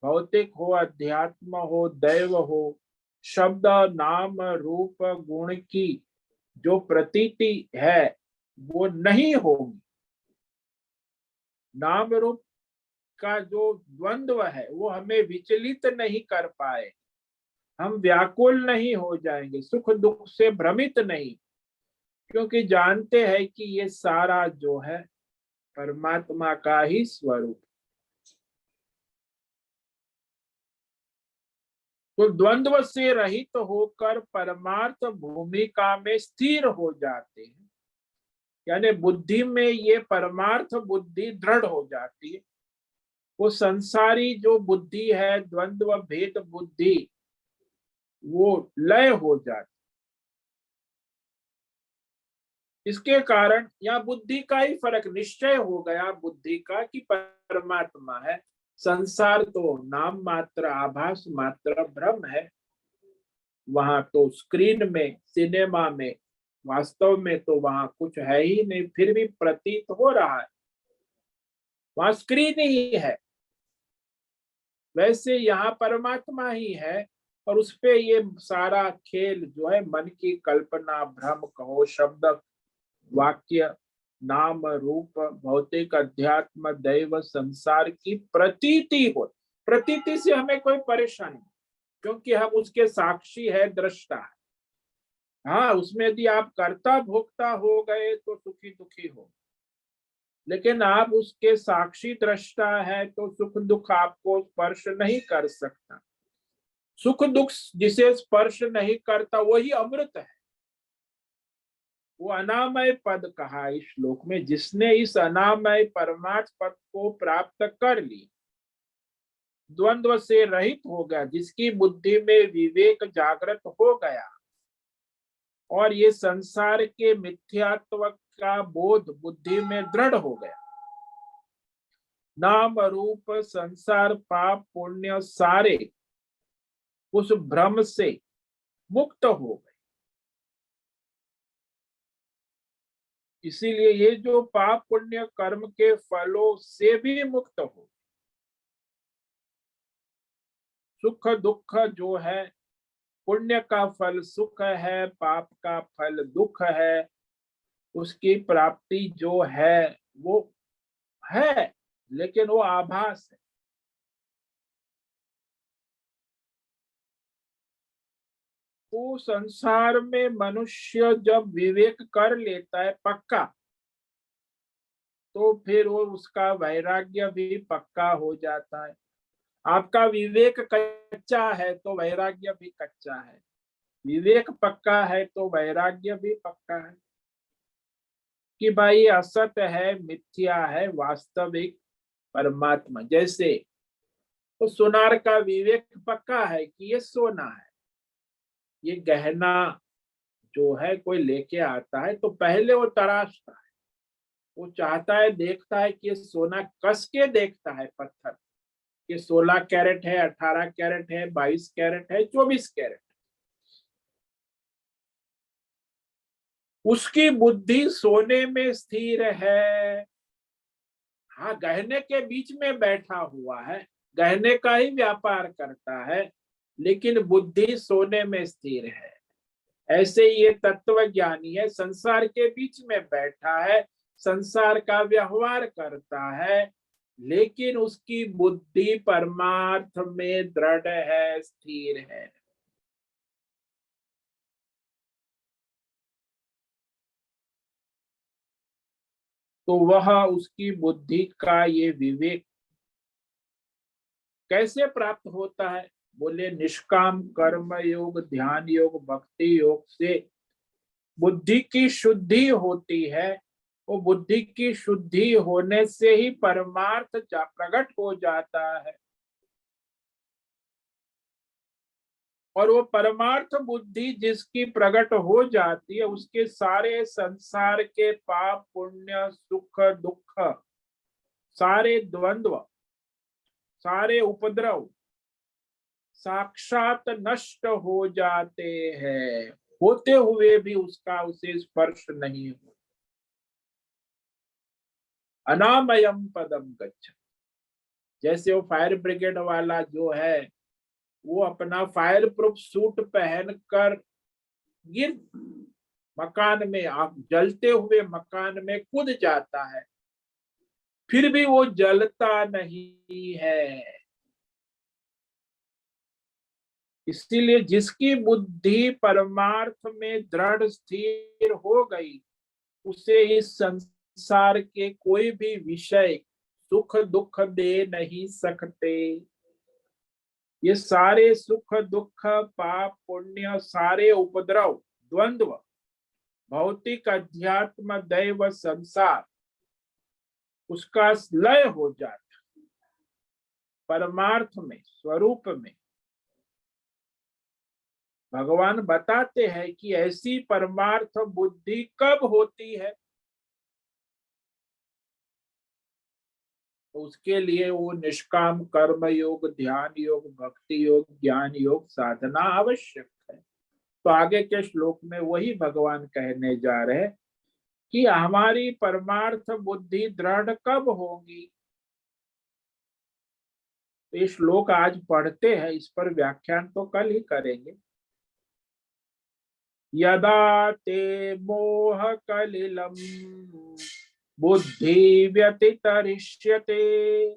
भौतिक हो, अध्यात्म हो, दैव हो, शब्द नाम रूप गुण की जो प्रतीति है वो नहीं होगी। नाम रूप का जो द्वंद्व है वो हमें विचलित नहीं कर पाए, हम व्याकुल नहीं हो जाएंगे, सुख दुख से भ्रमित नहीं, क्योंकि जानते हैं कि ये सारा जो है परमात्मा का ही स्वरूप। तो द्वंद्व से रहित होकर परमार्थ भूमिका में स्थिर हो जाते हैं, यानी बुद्धि में ये परमार्थ बुद्धि दृढ़ हो जाती है। वो संसारी जो बुद्धि है, द्वंद्व भेद बुद्धि, वो लय हो जाती। इसके कारण या बुद्धि का ही फर्क निश्चय हो गया बुद्धि का कि परमात्मा है, संसार तो नाम मात्र आभास मात्र भ्रम है। वहां तो स्क्रीन में, सिनेमा में, वास्तव में तो वहां कुछ है ही नहीं, फिर भी प्रतीत हो रहा है, वहां स्क्रीन ही है। वैसे यहाँ परमात्मा ही है, और उसपे ये सारा खेल जो है मन की कल्पना, भ्रम कहो, शब्द वाक्य, नाम रूप, भौतिक अध्यात्म, दैव, संसार की प्रतीति हो। प्रतीति से हमें कोई परेशानी नहीं, क्योंकि हम उसके साक्षी है, दृष्टा है। हाँ, उसमें यदि आप कर्ता भोक्ता हो गए तो सुखी दुखी हो, लेकिन आप उसके साक्षी दृष्टा है तो सुख दुख आपको स्पर्श नहीं कर सकता। सुख दुख जिसे स्पर्श नहीं करता वही अमृत है। वो अनामय पद कहा इस श्लोक में, जिसने इस अनामय परमार्थ पद को प्राप्त कर ली, द्वंद्व से रहित हो गया, जिसकी बुद्धि में विवेक जागृत हो गया और ये संसार के मिथ्यात्व का बोध बुद्धि में दृढ़ हो गया, नाम रूप संसार पाप पुण्य सारे उस भ्रम से मुक्त हो गए। इसीलिए ये जो पाप पुण्य कर्म के फलों से भी मुक्त हो, सुख दुख जो है, पुण्य का फल सुख है, पाप का फल दुख है, उसकी प्राप्ति जो है वो है, लेकिन वो आभास है। तो संसार में मनुष्य जब विवेक कर लेता है पक्का, तो फिर वो उसका वैराग्य भी पक्का हो जाता है। आपका विवेक कच्चा है तो वैराग्य भी कच्चा है, विवेक पक्का है तो वैराग्य भी पक्का है कि भाई असत है, मिथ्या है, वास्तविक परमात्मा। जैसे तो सुनार का विवेक पक्का है कि ये सोना है, ये गहना जो है कोई लेके आता है तो पहले वो तराशता है, वो चाहता है, देखता है कि ये सोना, कस के देखता है पत्थर कि 16 कैरेट है, 18 कैरेट है, 22 कैरेट है, 24 कैरेट। उसकी बुद्धि सोने में स्थिर है। हाँ, गहने के बीच में बैठा हुआ है, गहने का ही व्यापार करता है, लेकिन बुद्धि सोने में स्थिर है। ऐसे ये तत्व ज्ञानी है, संसार के बीच में बैठा है, संसार का व्यवहार करता है, लेकिन उसकी बुद्धि परमार्थ में दृढ़ है, स्थिर है। तो वह उसकी बुद्धि का ये विवेक कैसे प्राप्त होता है? बोले निष्काम कर्म योग, ध्यान योग, भक्ति योग से बुद्धि की शुद्धि होती है। वो बुद्धि की शुद्धि होने से ही परमार्थ प्रकट हो जाता है, और वो परमार्थ बुद्धि जिसकी प्रकट हो जाती है, उसके सारे संसार के पाप पुण्य सुख दुख, सारे द्वंद्व, सारे उपद्रव साक्षात नष्ट हो जाते हैं, होते हुए भी उसका उसे स्पर्श नहीं हो। अनामयम पदम गच्छ। जैसे वो फायर ब्रिगेड वाला जो है, वो अपना फायर प्रूफ सूट पहनकर गिर मकान में, आप जलते हुए मकान में कूद जाता है, फिर भी वो जलता नहीं है। इसीलिए जिसकी बुद्धि परमार्थ में दृढ़ स्थिर हो गई, उसे इस संसार के कोई भी विषय सुख दुख दे नहीं सकते। ये सारे सुख दुख पाप पुण्य सारे उपद्रव द्वंद्व भौतिक अध्यात्म दैव संसार उसका लय हो जाता, परमार्थ में स्वरूप में भगवान बताते हैं कि ऐसी परमार्थ बुद्धि कब होती है। तो उसके लिए वो निष्काम कर्म योग, ध्यान योग, भक्ति योग, ज्ञान योग साधना आवश्यक है। तो आगे के श्लोक में वही भगवान कहने जा रहे हैं कि हमारी परमार्थ बुद्धि दृढ़ कब होगी। तो ये श्लोक आज पढ़ते हैं, इस पर व्याख्यान तो कल ही करेंगे। यदा ते मोह कलिलम बुद्धि व्यतितरिष्यते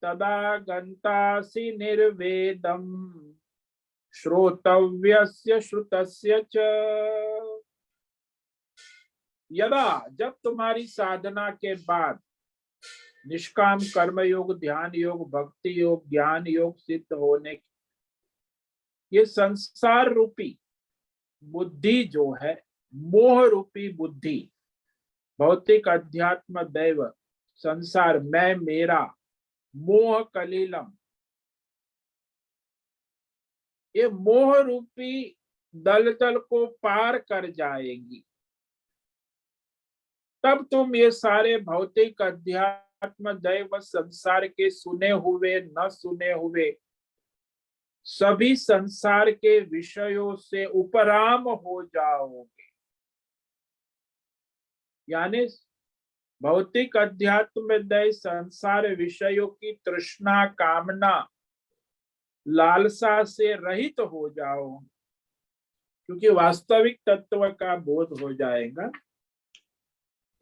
तदा गन्तासि निर्वेदम श्रोतव्यस्य श्रुतस्य च। यदा, जब तुम्हारी साधना के बाद निष्काम कर्म योग, ध्यान योग, भक्ति योग, ज्ञान योग सिद्ध होने की ये संसार रूपी बुद्धि जो है, मोह रूपी बुद्धि, भौतिक अध्यात्म दैव संसार मैं मेरा, मोह कलिलम, ये मोह रूपी दलदल को पार कर जाएंगी, तब तुम ये सारे भौतिक अध्यात्म दैव संसार के सुने हुए न सुने हुए सभी संसार के विषयों से उपराम हो जाओगे। यानी भौतिक अध्यात्म दैव संसार विषयों की तृष्णा, कामना, लालसा से रहित हो जाओ, क्योंकि वास्तविक तत्व का बोध हो जाएगा।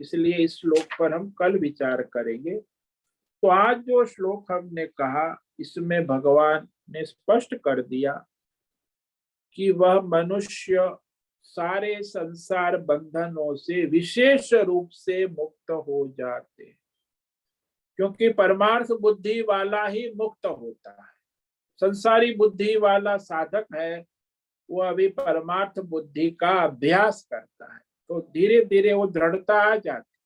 इसलिए इस श्लोक पर हम कल विचार करेंगे। तो आज जो श्लोक हमने कहा, इसमें भगवान ने स्पष्ट कर दिया कि वह मनुष्य सारे संसार बंधनों से विशेष रूप से मुक्त हो जाते हैं, क्योंकि परमार्थ बुद्धि वाला ही मुक्त होता है। संसारी बुद्धि वाला साधक है, वो अभी परमार्थ बुद्धि का अभ्यास करता है, तो धीरे धीरे वो दृढ़ता आ जाती।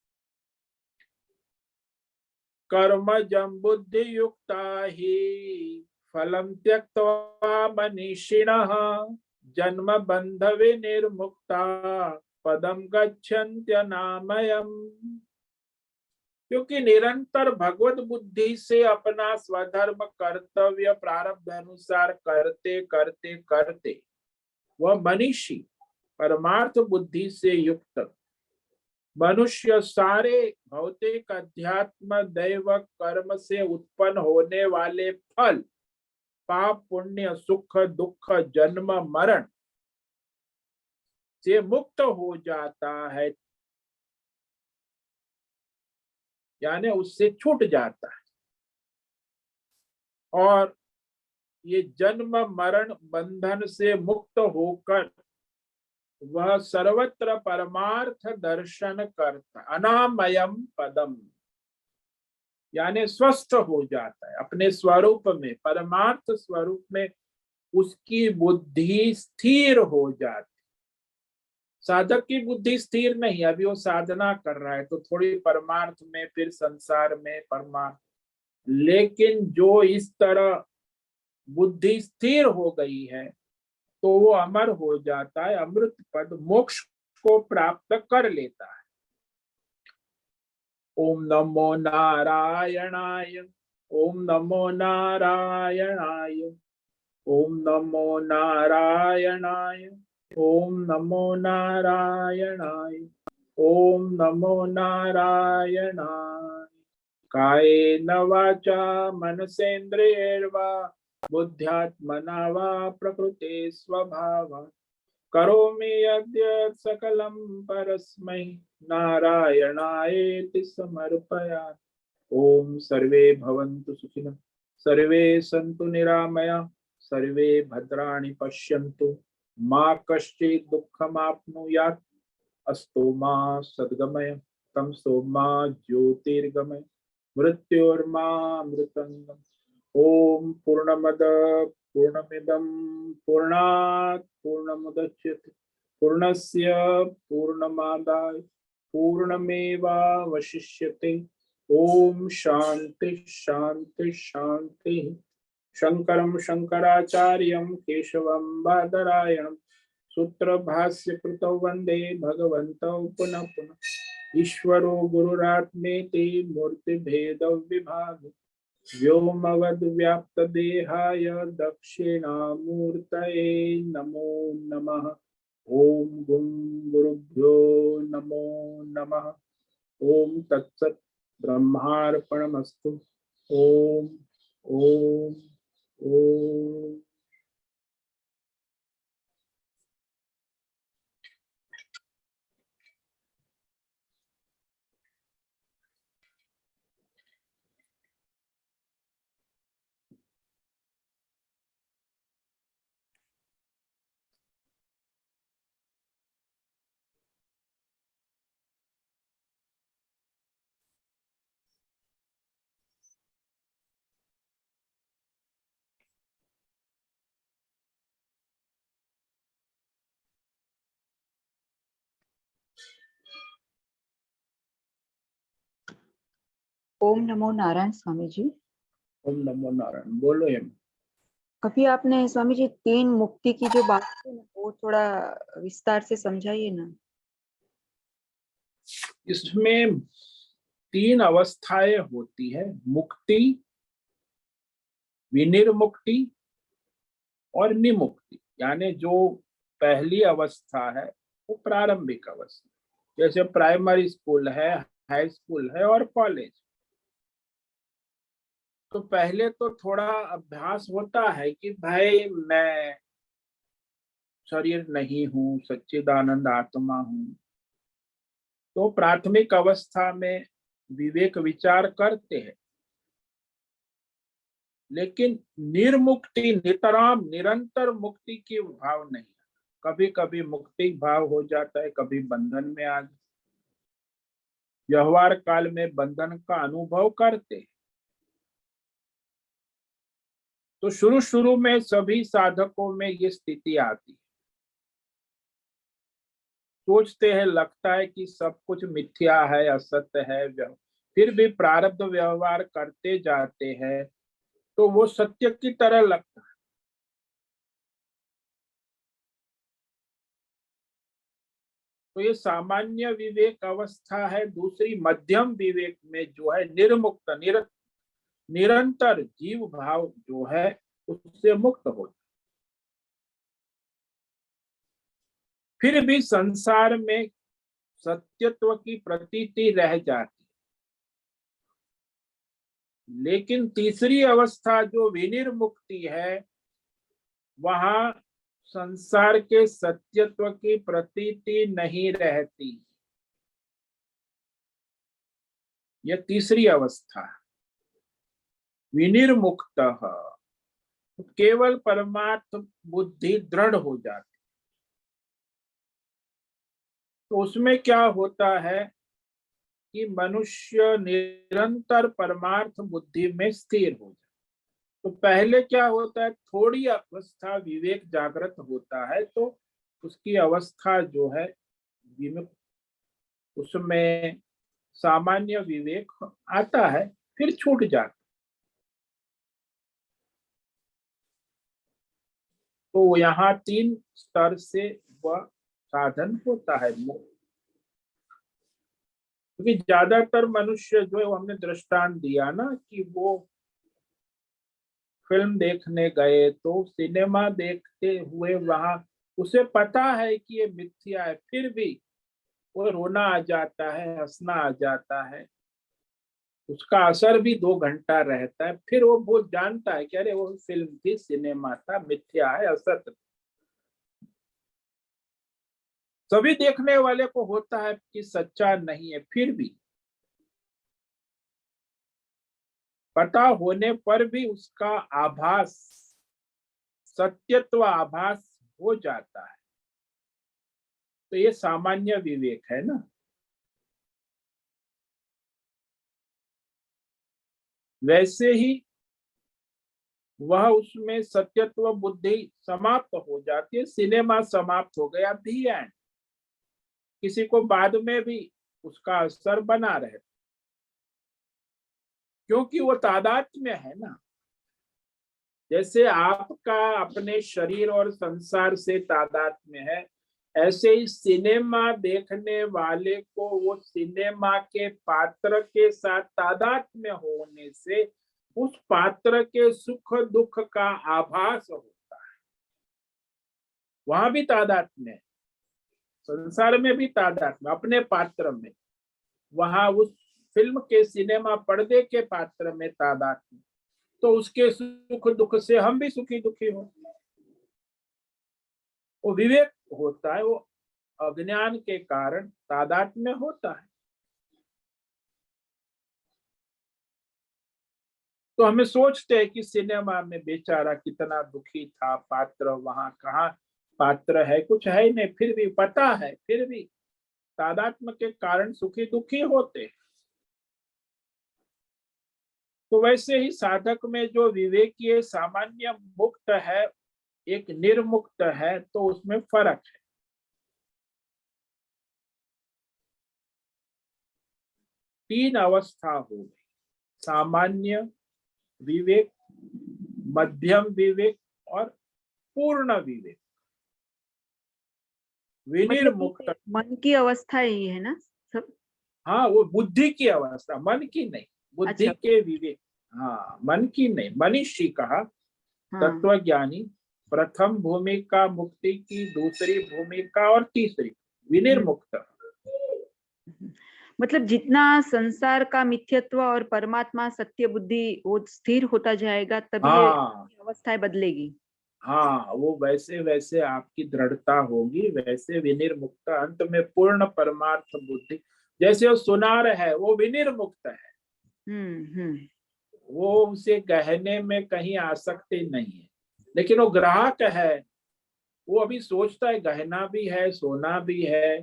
कर्मजं बुद्धि युक्ता ही फलं त्यक्त्वा मनीषिणः जन्म बंध विनिर्मुक्ता पदम गच्छन्त्यनामयम्। क्योंकि निरंतर भगवत बुद्धि से अपना स्वधर्म कर्तव्य प्रारब्ध अनुसार करते करते करते वह मनीषी परमार्थ बुद्धि से युक्त मनुष्य सारे भौतिक अध्यात्म दैव कर्म से उत्पन्न होने वाले फल, पाप पुण्य, सुख दुख, जन्म मरण से मुक्त हो जाता है, यानी उससे छूट जाता है। और ये जन्म मरण बंधन से मुक्त होकर वह सर्वत्र परमार्थ दर्शन करता, अनामयम पदम, यानी स्वस्थ हो जाता है अपने स्वरूप में, परमार्थ स्वरूप में उसकी बुद्धि स्थिर हो जाती। साधक की बुद्धि स्थिर नहीं, अभी वो साधना कर रहा है तो थोड़ी परमार्थ में, फिर संसार में परमार्थ, लेकिन जो इस तरह बुद्धि स्थिर हो गई है तो वो अमर हो जाता है, अमृत पद मोक्ष को प्राप्त कर लेता है। ओम नमो नारायणाय, ओम नमो नारायणाय, ओम नमो नारायणाय, ओम नमो नारायणाय, ओम नमो नारायणाय। कायेन वाचा मनसेन्द्रियैर्वा बुद्ध्यात्मना वा प्रकृते स्वभावात् करोमि यद्यत् सकलं परस्मै नारायणायेति समर्पयामि। ओम सर्वे भवन्तु सुखिनः, सर्वे सन्तु निरामया, सर्वे भद्राणि पश्यन्तु, मा कश्चित् दुःखमाप्नुयात्। अस्तु मा सद्गमय, तमसो मा ज्योतिर्गमय, मृत्योर्मामृतङ्गम्। ओम पूर्णमद पूर्णमिदं पूर्णात् पूर्णमुदच्यते पूर्णस्य पूर्णमादाय पूर्णमेवावशिष्यते। ओम शांति शांति शांति। शंकरं शंकराचार्यं केशवं बादरायणं सूत्र भाष्य कृतौ वंदे भगवन्तौ पुनः पुनः। ईश्वरो गुरुरात्मेति मूर्ति भेद विभाग व्योमवद् व्याप्त देहाय दक्षिणामूर्तये नमो नमः। ओम गुं गुरुभ्यो नमो नमः। ओम तत्सत् ब्रह्मार्पणमस्तु। ओम ओम ओम। ओम नमो नारायण स्वामी जी। ओम नमो नारायण। बोलो एम। अभी आपने स्वामी जी 3 मुक्ति की जो बात की ना, वो थोड़ा विस्तार से समझाइए ना। इसमें 3 अवस्थाएं होती है, मुक्ति, विनिर्मुक्ति और निमुक्ति। यानी जो पहली अवस्था है वो प्रारंभिक अवस्था, जैसे प्राइमरी स्कूल है, हाई स्कूल है और कॉलेज। तो पहले तो थोड़ा अभ्यास होता है कि भाई मैं शरीर नहीं हूँ, सच्चिदानंद आत्मा हूँ। तो प्राथमिक अवस्था में विवेक विचार करते हैं, लेकिन निर्मुक्ति नितराम निरंतर मुक्ति की भाव नहीं। कभी कभी मुक्ति भाव हो जाता है, कभी बंधन में आ, व्यवहार काल में बंधन का अनुभव करते हैं। तो शुरू शुरू में सभी साधकों में ये स्थिति आती है, सोचते हैं, लगता है कि सब कुछ मिथ्या है, असत्य है, फिर भी प्रारब्ध व्यवहार करते जाते हैं तो वो सत्य की तरह लगता है। तो ये सामान्य विवेक अवस्था है। दूसरी मध्यम विवेक में जो है निर्मुक्त निरंतर जीव भाव जो है उससे मुक्त हो, फिर भी संसार में सत्यत्व की प्रतीति रह जाती। लेकिन तीसरी अवस्था जो विनिर्मुक्ति है, वहां संसार के सत्यत्व की प्रतीति नहीं रहती। यह तीसरी अवस्था है, विनिर्मुक्त। केवल परमार्थ बुद्धि दृढ़ हो जाती। तो उसमें क्या होता है कि मनुष्य निरंतर परमार्थ बुद्धि में स्थिर हो जाए। तो पहले क्या होता है, थोड़ी अवस्था विवेक जागृत होता है तो उसकी अवस्था जो है उसमें सामान्य विवेक आता है, फिर छूट जाता। तो यहाँ 3 स्तर से वह साधन होता है। क्योंकि ज्यादातर मनुष्य जो है, वो हमने दृष्टांत दिया ना कि वो फिल्म देखने गए तो सिनेमा देखते हुए वहां उसे पता है कि ये मिथ्या है, फिर भी वो रोना आ जाता है, हंसना आ जाता है। उसका असर भी 2 घंटा रहता है, फिर वो जानता है कि अरे वो फिल्म थी, सिनेमा था, मिथ्या है, असत। सभी देखने वाले को होता है कि सच्चा नहीं है, फिर भी पता होने पर भी उसका आभास, सत्यत्व आभास हो जाता है। तो ये सामान्य विवेक है ना। वैसे ही वह उसमें सत्यत्व बुद्धि समाप्त हो जाती है, सिनेमा समाप्त हो गया, दी एंड। किसी को बाद में भी उसका असर बना रहे, क्योंकि वो तादात्म्य में है ना। जैसे आपका अपने शरीर और संसार से तादात्म्य में है, ऐसे ही सिनेमा देखने वाले को वो सिनेमा के पात्र के साथ तादात्म्य में होने से उस पात्र के सुख दुख का आभास होता है। वहां भी तादात्म्य है, संसार में भी तादात्म्य, अपने पात्र में। वहां उस फिल्म के सिनेमा पर्दे के पात्र में तादात्म्य, तो उसके सुख दुख से हम भी सुखी दुखी हो। वो विवेक होता है, वो अज्ञान के कारण तादात्म्य होता है। तो हमें सोचते हैं कि सिनेमा में बेचारा कितना दुखी था पात्र, वहां कहाँ पात्र है, कुछ है ही नहीं, फिर भी पता है, फिर भी तादात्म्य के कारण सुखी दुखी होते। तो वैसे ही साधक में जो विवेकीय सामान्य मुक्त है, एक निर्मुक्त है, तो उसमें फर्क है। तीन अवस्था हो गई, सामान्य विवेक, मध्यम विवेक और पूर्ण विवेक। विनिर्मुक्त मन की अवस्था यही है ना सब? हाँ, वो बुद्धि की अवस्था, मन की नहीं, बुद्धि अच्छा। के विवेक। हाँ, मन की नहीं। मनीषी कहा, हाँ। तत्वज्ञानी, प्रथम भूमिका मुक्ति की, दूसरी भूमिका और तीसरी विनिर्मुक्त। मतलब जितना संसार का मिथ्यत्व और परमात्मा सत्य बुद्धि वो स्थिर होता जाएगा, तभी ये हाँ अवस्थाएं बदलेगी। हाँ, वो वैसे वैसे आपकी दृढ़ता होगी, वैसे विनिर्मुक्त, अंत में पूर्ण परमार्थ बुद्धि। जैसे वो सुनार है, वो विनिर्मुक्त है, हम्म। वो उसे गहने में कहीं आसक्ति नहीं है। लेकिन वो ग्राहक है, वो अभी सोचता है गहना भी है, सोना भी है।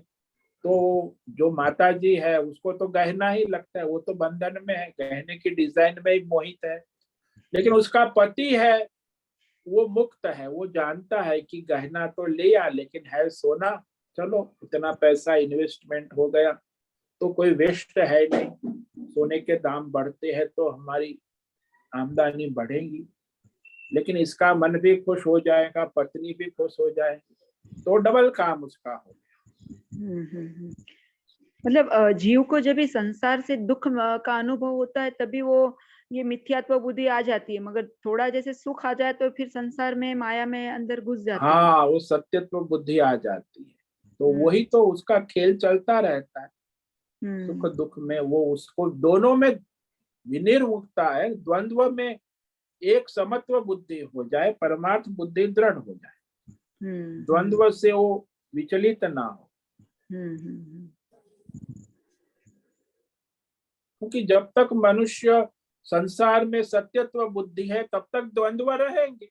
तो जो माता जी है उसको तो गहना ही लगता है, वो तो बंधन में है, गहने की डिजाइन में ही मोहित है। लेकिन उसका पति है, वो मुक्त है, वो जानता है कि गहना तो लिया लेकिन है सोना, चलो इतना पैसा इन्वेस्टमेंट हो गया तो कोई वेस्ट है नहीं, सोने के दाम बढ़ते हैं तो हमारी आमदनी बढ़ेगी। लेकिन इसका मन भी खुश हो जाएगा, पत्नी भी खुश हो जाएगी, तो डबल काम उसका हो गया। मतलब जीव को जब भी संसार से दुख का अनुभव होता है, तभी वो ये मिथ्यात्व बुद्धि आ जाती है, मगर थोड़ा जैसे सुख आ जाए तो फिर संसार में माया में अंदर घुस जाती है। हाँ, वो सत्यत्व बुद्धि आ जाती है, तो वही तो उसका खेल चलता रहता है। सुख दुख में वो उसको दोनों में विनिर्मुक्ता है, द्वंद्व में एक समत्व बुद्धि हो जाए, परमार्थ बुद्धि दृढ़ हो जाए, द्वंद्व से वो विचलित ना हो। क्योंकि जब तक मनुष्य संसार में सत्यत्व बुद्धि है तब तक द्वंद्व रहेंगे,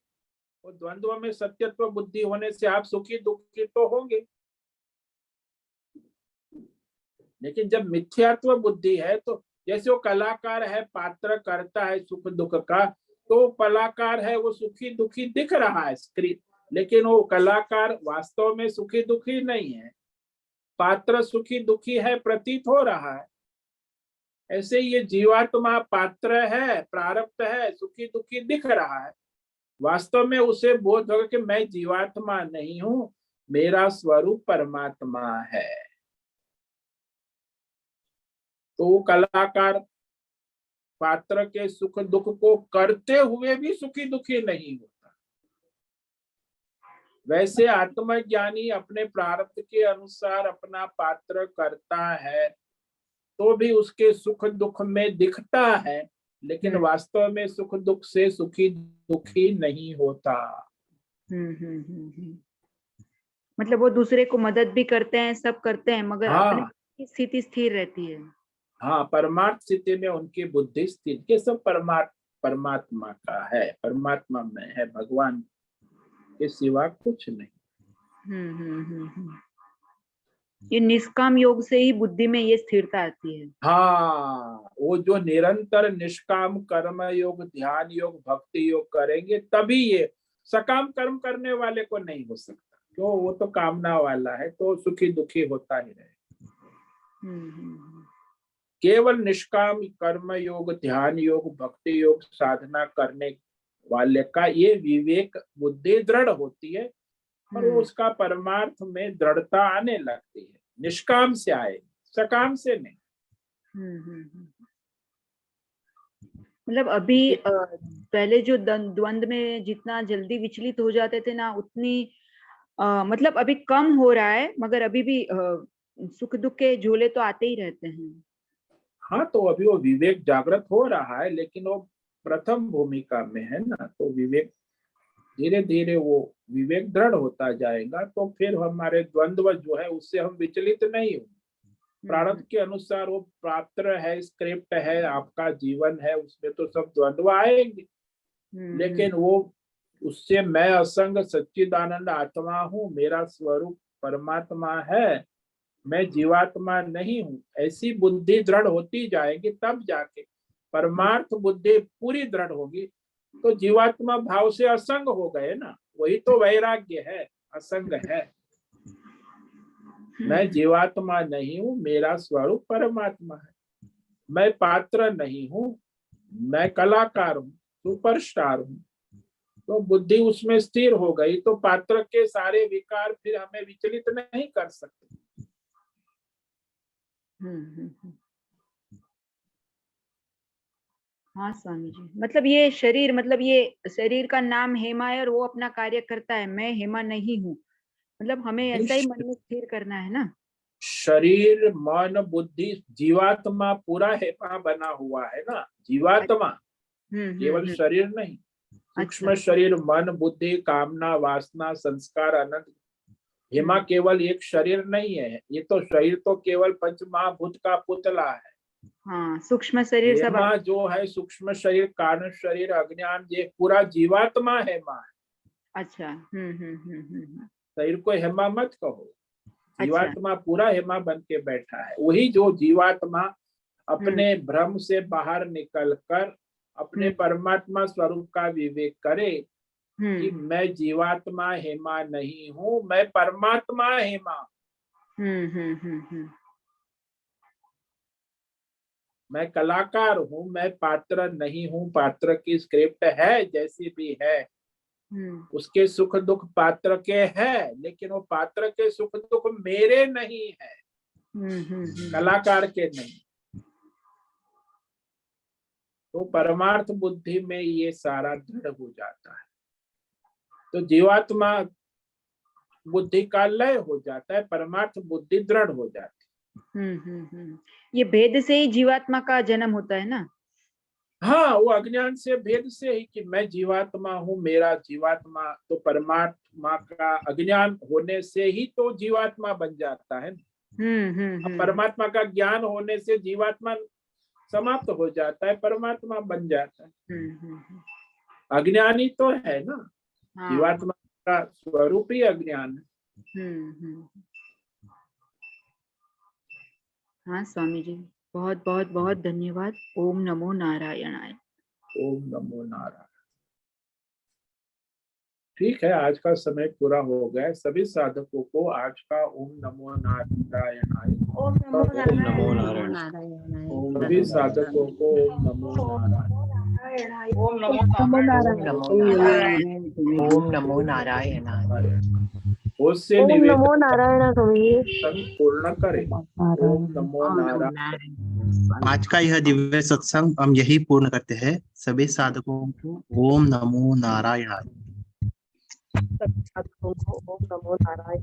और द्वंद्व में सत्यत्व बुद्धि होने से आप सुखी दुखी तो होंगे। लेकिन जब मिथ्यात्व बुद्धि है, तो जैसे वो कलाकार है, पात्र करता है सुख दुख का, तो कलाकार है, वो सुखी दुखी दिख रहा है स्क्रीन, लेकिन वो कलाकार वास्तव में सुखी दुखी नहीं है, पात्र सुखी दुखी है प्रतीत हो रहा है। ऐसे ये जीवात्मा पात्र है, प्रारब्ध है, सुखी दुखी दिख रहा है, वास्तव में उसे बोध होगा कि मैं जीवात्मा नहीं हूं, मेरा स्वरूप परमात्मा है। तो वो कलाकार पात्र के सुख दुख को करते हुए भी सुखी दुखी नहीं होता। वैसे आत्मज्ञानी अपने प्रारब्ध के अनुसार अपना पात्र करता है, तो भी उसके सुख दुख में दिखता है, लेकिन वास्तव में सुख दुख से सुखी दुखी नहीं होता। मतलब वो दूसरे को मदद भी करते हैं, सब करते हैं, मगर हाँ अपनी स्थिति स्थिर रहती है। हाँ, परमार्थ स्थिति में उनकी बुद्धि स्थिर, ये सब परमात्मा का है, परमात्मा में है, भगवान के सिवा कुछ नहीं। ये निष्काम योग से ही बुद्धि में ये स्थिरता आती है। हाँ, वो जो निरंतर निष्काम कर्म योग, ध्यान योग, भक्ति योग करेंगे तभी ये, सकाम कर्म करने वाले को नहीं हो सकता, क्यों? वो तो कामना वाला है, तो सुखी दुखी होता ही रहे। केवल निष्काम कर्म योग, ध्यान योग, भक्ति योग साधना करने वाले का ये विवेक बुद्धि दृढ़ होती है और वो उसका परमार्थ में दृढ़ता आने लगती है। निष्काम से आए, सकाम से नहीं। मतलब अभी पहले जो द्वंद्व में जितना जल्दी विचलित हो जाते थे ना, उतनी मतलब अभी कम हो रहा है, मगर अभी भी सुख दुख के झोले तो आते ही रहते हैं। हाँ, तो अभी वो विवेक जागृत हो रहा है, लेकिन वो प्रथम भूमिका में है ना, तो विवेक धीरे धीरे वो विवेक दृढ़ होता जाएगा, तो फिर हमारे द्वंद्व जो है उससे हम विचलित नहीं होंगे। प्रारब्ध के अनुसार वो पात्र है, स्क्रिप्ट है, आपका जीवन है, उसमें तो सब द्वंद्व आएंगे, लेकिन वो उससे मैं असंग सच्चिदानंद आत्मा हूँ, मेरा स्वरूप परमात्मा है, मैं जीवात्मा नहीं हूँ, ऐसी बुद्धि दृढ़ होती जाएगी, तब जाके परमार्थ बुद्धि पूरी दृढ़ होगी, तो जीवात्मा भाव से असंग हो गए ना, वही तो वैराग्य है, असंग है। मैं जीवात्मा नहीं हूँ, मेरा स्वरूप परमात्मा है, मैं पात्र नहीं हूँ, मैं कलाकार हूँ, सुपरस्टार हूँ, तो बुद्धि उसमें स्थिर हो गई, तो पात्र के सारे विकार फिर हमें विचलित नहीं कर सकते। हाँ स्वामी जी, मतलब ये शरीर, मतलब ये शरीर का नाम हेमा है और वो अपना कार्य करता है, मैं हेमा नहीं हूँ, मतलब हमें ऐसा ही मन में स्थिर करना है ना। शरीर मन बुद्धि जीवात्मा पूरा हेमा बना हुआ है ना, जीवात्मा केवल शरीर नहीं, सूक्ष्म शरीर, मन बुद्धि कामना वासना संस्कार अनंत, हेमा केवल एक शरीर नहीं है, ये तो शरीर तो केवल पंच महाभूत का पुतला है। हाँ, सूक्ष्म शरीर सब हेमा जो है सूक्ष्म शरीर, कारण शरीर, अज्ञान, ये पूरा जीवात्मा हेमा है। अच्छा। शरीर को हेमा मत कहो, जीवात्मा पूरा हेमा बन के बैठा है। वही जो जीवात्मा अपने भ्रम से बाहर निकलकर अपने परमात्मा स्वरूप का विवेक करे कि मैं जीवात्मा हेमा नहीं हूँ, मैं परमात्मा हेमा, मैं कलाकार हूँ, मैं पात्र नहीं हूँ, पात्र की स्क्रिप्ट है जैसी भी है, उसके सुख दुख पात्र के है, लेकिन वो पात्र के सुख दुख मेरे नहीं है, कलाकार के नहीं। तो परमार्थ बुद्धि में ये सारा दृढ़ हो जाता है, तो जीवात्मा बुद्धि का लय हो जाता है, परमार्थ बुद्धि दृढ़ हो जाती है। ये भेद से ही जीवात्मा का जन्म होता है ना। हाँ, वो अज्ञान से, भेद से ही कि मैं जीवात्मा हूँ, मेरा जीवात्मा, तो परमात्मा का अज्ञान होने से ही तो जीवात्मा बन जाता है। अब परमात्मा का ज्ञान होने से जीवात्मा समाप्त हो जाता है, परमात्मा बन जाता है। अज्ञानी तो है ना, जीवात्मा का स्वरूप ही अज्ञान है। हाँ स्वामी जी, बहुत बहुत बहुत धन्यवाद। ओम नमो नारायणाय। ओम नमो नारायण। ठीक है, आज का समय पूरा हो गया। सभी साधकों को आज का ओम नमो नारायणाय, ओम नमो नारायण, सभी साधकों को ओम नमो नारायण, ओम नमो नारायण, ओम नमो नारायण, उससे ओम नमो नारायण पूर्ण करें। ओम नमो नारायण। आज का यह दिव्य सत्संग हम यही पूर्ण करते हैं। सभी साधकों को ओम नमो नारायण। ओम नमो नारायण।